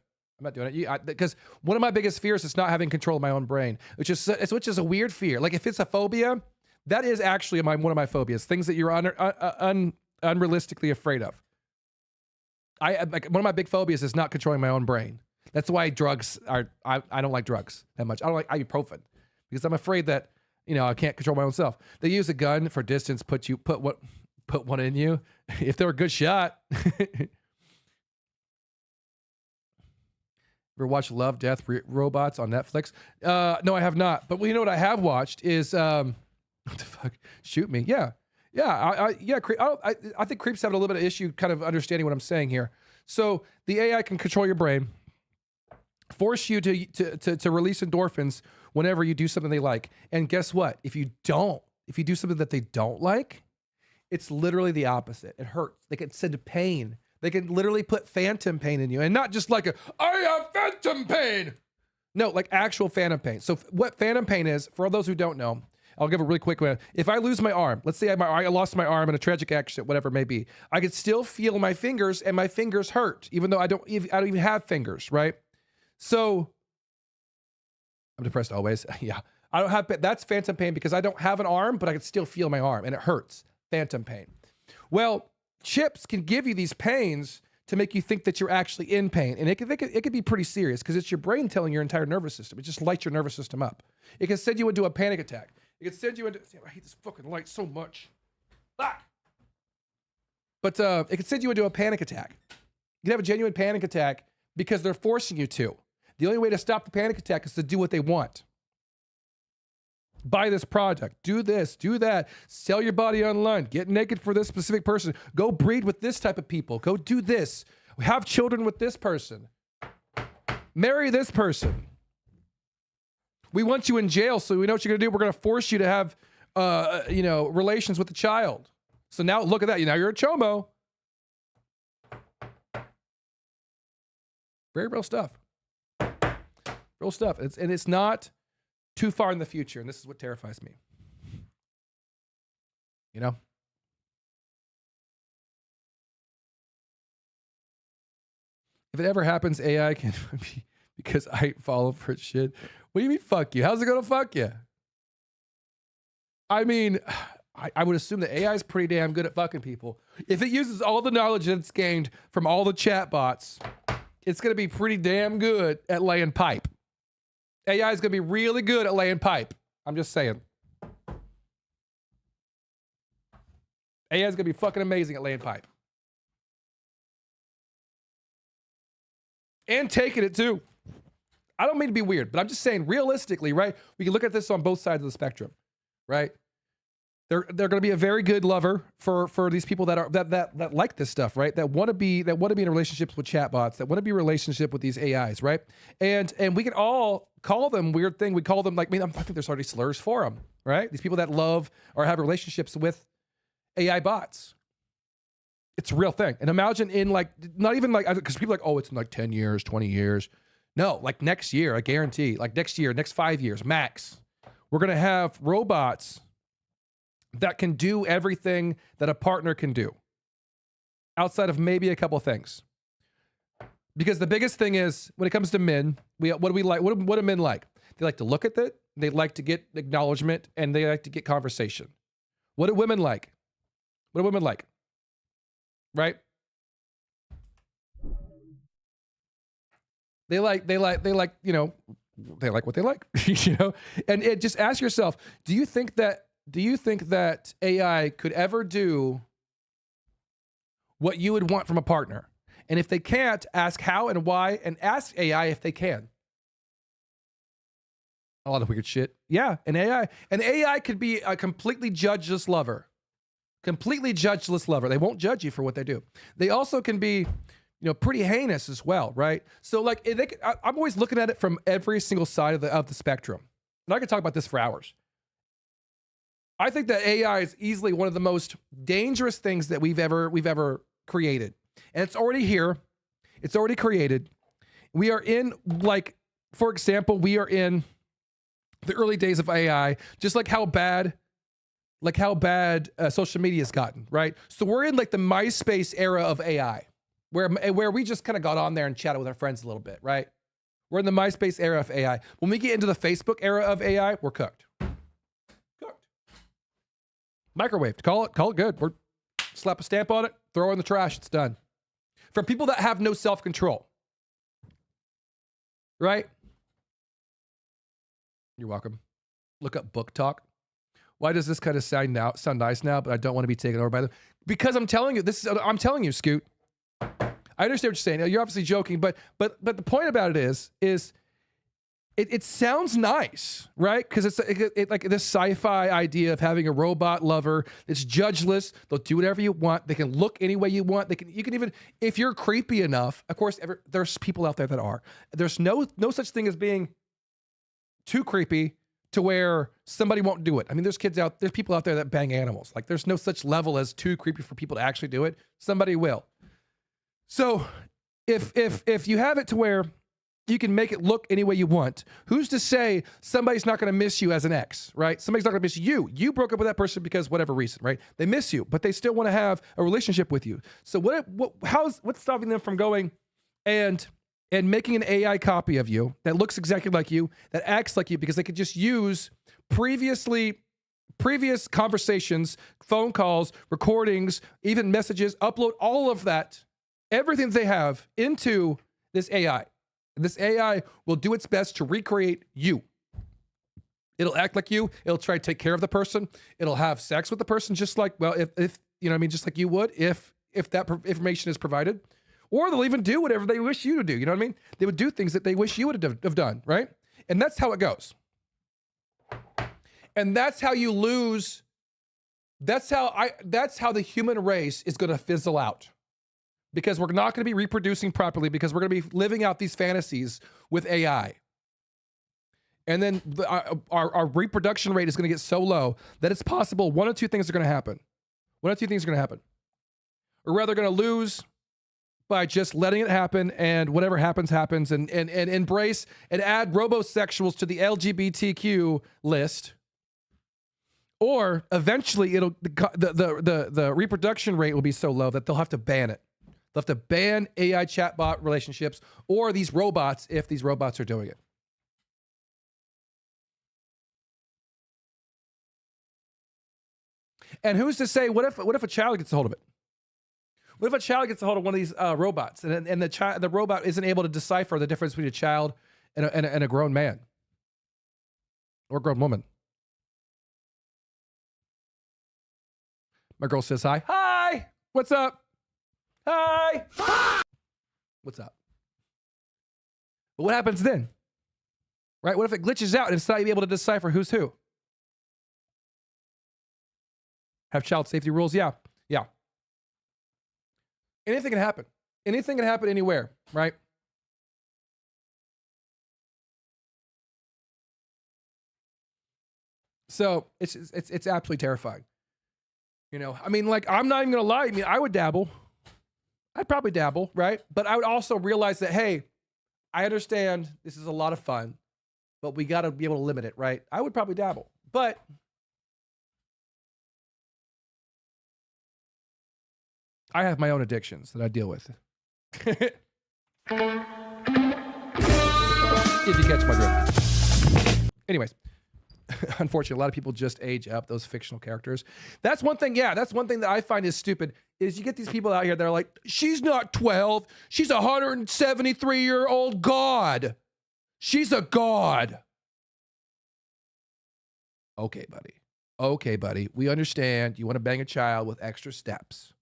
Because one of my biggest fears is not having control of my own brain, which is a weird fear. Like if it's a phobia, that is actually one of my phobias. Things that you're unrealistically afraid of. Like one of my big phobias is not controlling my own brain. That's why drugs are. I don't like drugs that much. I don't like ibuprofen because I'm afraid that I can't control my own self. They use a gun for distance. Put one in you if they're a good shot. Ever watch Love, Death, Robots on Netflix? No, I have not. But you know what I have watched is what the fuck? Shoot me. Yeah. I think creeps have a little bit of issue kind of understanding what I'm saying here. So the AI can control your brain, force you to release endorphins whenever you do something they like. And guess what? If you do something that they don't like, it's literally the opposite. It hurts. They can send pain. They can literally put phantom pain in you, and not just like I have phantom pain. No, like actual phantom pain. So what phantom pain is, for all those who don't know, I'll give a really quick one. If I lose my arm, let's say I lost my arm in a tragic accident, whatever it may be, I could still feel my fingers, and my fingers hurt, even though I don't even have fingers, right? So I'm depressed always. Yeah, I don't have. That's phantom pain because I don't have an arm, but I can still feel my arm, and it hurts. Phantom pain. Well, chips can give you these pains to make you think that you're actually in pain. And it could be pretty serious because it's your brain telling your entire nervous system. It just lights your nervous system up. It can send you into a panic attack. It can send you into, I hate this fucking light so much. Ah! But it can send you into a panic attack. You can have a genuine panic attack because they're forcing you to. The only way to stop the panic attack is to do what they want. Buy this product, do this, do that, sell your body online, get naked for this specific person, go breed with this type of people, go do this, have children with this person, marry this person. We want you in jail, so we know what you're gonna do. We're gonna force you to have, relations with the child. So now look at that. Now you're a chomo. Very real stuff. Real stuff. It's not too far in the future, and this is what terrifies me. You know? If it ever happens, AI can be because I follow for its shit. What do you mean, fuck you? How's it gonna fuck you? I mean, I would assume that AI is pretty damn good at fucking people. If it uses all the knowledge that it's gained from all the chat bots, it's gonna be pretty damn good at laying pipe. AI is going to be really good at laying pipe. I'm just saying. AI is going to be fucking amazing at laying pipe. And taking it too. I don't mean to be weird, but I'm just saying realistically, right? We can look at this on both sides of the spectrum, right? They're going to be a very good lover for these people that like this stuff, right? That want to be in relationships with chatbots, that want to be in a relationship with these AIs, right? And we can all call them weird thing. We call them I think there's already slurs for them, right? These people that love or have relationships with AI bots. It's a real thing. And imagine in not even because people are like, oh, it's in 10 years, 20 years. No, next year, I guarantee, next year, next 5 years, max, we're going to have robots that can do everything that a partner can do outside of maybe a couple things. Because the biggest thing is when it comes to men, what do we like? What do men like? They like to look at it. They like to get acknowledgement and they like to get conversation. What do women like? What do women like? Right? They like, what they like, and just ask yourself, do you think that AI could ever do what you would want from a partner? And if they can't, ask how and why, and ask AI if they can. A lot of weird shit. Yeah, an AI could be a completely judgeless lover. Completely judgeless lover. They won't judge you for what they do. They also can be, pretty heinous as well, right? So I'm always looking at it from every single side of the spectrum. And I could talk about this for hours. I think that AI is easily one of the most dangerous things that we've ever created. And it's already here. It's already created. We are in, for example, we are in the early days of AI, just like how bad social media has gotten, right? So we're in the MySpace era of AI, where we just kind of got on there and chatted with our friends a little bit, right? We're in the MySpace era of AI. When we get into the Facebook era of AI, we're cooked. Microwaved. Call it good. We're slap a stamp on it, throw it in the trash, it's done. For people that have no self-control. Right? You're welcome. Look up book talk. Why does this kind of sound nice now, but I don't want to be taken over by them? Because I'm telling you, Scoot. I understand what you're saying. You're obviously joking, but the point about it is it sounds nice, right? Because it's like this sci-fi idea of having a robot lover. It's judgeless. They'll do whatever you want. They can look any way you want. You can even, if you're creepy enough, of course, there's people out there that are. There's no such thing as being too creepy to where somebody won't do it. I mean, there's people out there that bang animals. There's no such level as too creepy for people to actually do it. Somebody will. So if you have it to where you can make it look any way you want, who's to say somebody's not going to miss you as an ex, right? Somebody's not going to miss you. You broke up with that person because whatever reason, right? They miss you, but they still want to have a relationship with you. So what's stopping them from going and making an AI copy of you that looks exactly like you, that acts like you, because they could just use previously previous conversations, phone calls, recordings, even messages, upload all of that, everything that they have into this AI. And this AI will do its best to recreate you. It'll act like you. It'll try to take care of the person. It'll have sex with the person just like, well, if you know what I mean, just like you would if that information is provided. Or they'll even do whatever they wish you to do. You know what I mean? They would do things that they wish you would have done, right? And that's how it goes. And that's how you lose. That's how the human race is going to fizzle out. Because we're not going to be reproducing properly, because we're going to be living out these fantasies with AI. And then our reproduction rate is going to get so low that it's possible one of two things are going to happen. One of two things are going to happen. We're rather going to lose by just letting it happen, and whatever happens, happens, and embrace and add robosexuals to the LGBTQ list. Or eventually the reproduction rate will be so low that they'll have to ban it. They'll have to ban AI chatbot relationships or these robots if these robots are doing it. And who's to say, what if a child gets a hold of it? What if a child gets a hold of one of these robots and the robot isn't able to decipher the difference between a child and a grown man or a grown woman? My girl says hi. Hi! What's up? Hi! What's up? But what happens then? Right? What if it glitches out and it's not even able to decipher who's who? Have child safety rules? Yeah. Yeah. Anything can happen. Anything can happen anywhere, right? So it's absolutely terrifying. You know, I mean, like, I'm not even gonna lie. I mean, I would dabble. I'd probably dabble, right? But I would also realize that, hey, I understand this is a lot of fun, but we got to be able to limit it, right? I would probably dabble, but I have my own addictions that I deal with. If you catch my drift. Anyways, unfortunately, a lot of people just age up those fictional characters. That's one thing. Yeah, that's one thing that I find is stupid. Is you get these people out here that are like, she's not 12. She's a 173-year-old god. She's a god. Okay, buddy. Okay, buddy. We understand you want to bang a child with extra steps.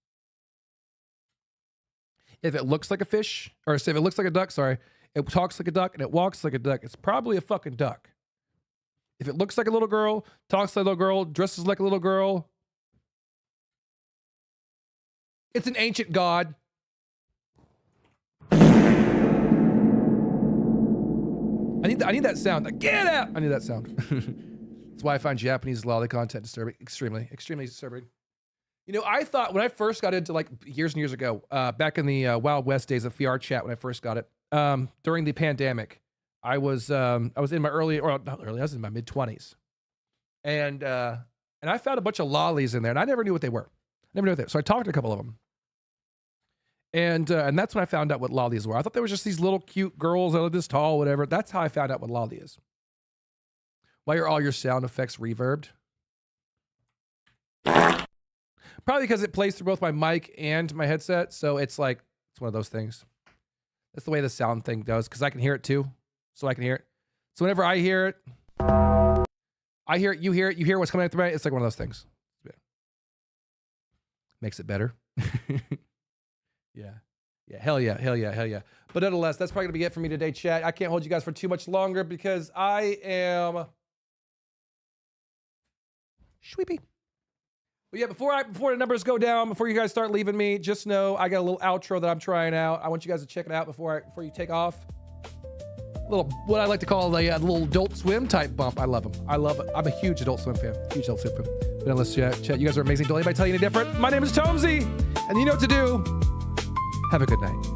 If it looks like a fish, or if it looks like a duck, sorry, it talks like a duck and it walks like a duck, it's probably a fucking duck. If it looks like a little girl, talks like a little girl, dresses like a little girl, it's an ancient god. I need that sound. Like, get out! I need that sound. That's why I find Japanese law, the content disturbing, extremely disturbing. You know, I thought when I first got into, like, years and years ago, back in the Wild West days of VR chat when I first got it, during the pandemic, I was in my I was in my mid-20s. And I found a bunch of lollies in there, and I never knew what they were. So I talked to a couple of them. And that's when I found out what lollies were. I thought they were just these little cute girls that are this tall, whatever. That's how I found out what lolly is. Why are all your sound effects reverbed? Probably because it plays through both my mic and my headset. So it's like, it's one of those things. That's the way the sound thing goes, because I can hear it too. So I can hear it. So whenever I hear it, I hear it, you hear what's coming out through my, it's like one of those things. Yeah. Makes it better. Yeah. Yeah, hell yeah. But nonetheless, that's probably gonna be it for me today, chat. I can't hold you guys for too much longer because I am sleepy. But yeah, before the numbers go down, before you guys start leaving me, just know I got a little outro that I'm trying out. I want you guys to check it out before you take off. Little, what I like to call a little Adult Swim type bump. I love them. I love it. I'm a huge Adult Swim fan. But unless chat, you guys are amazing. Don't anybody tell you any different. My name is Tomsy, and you know what to do. Have a good night.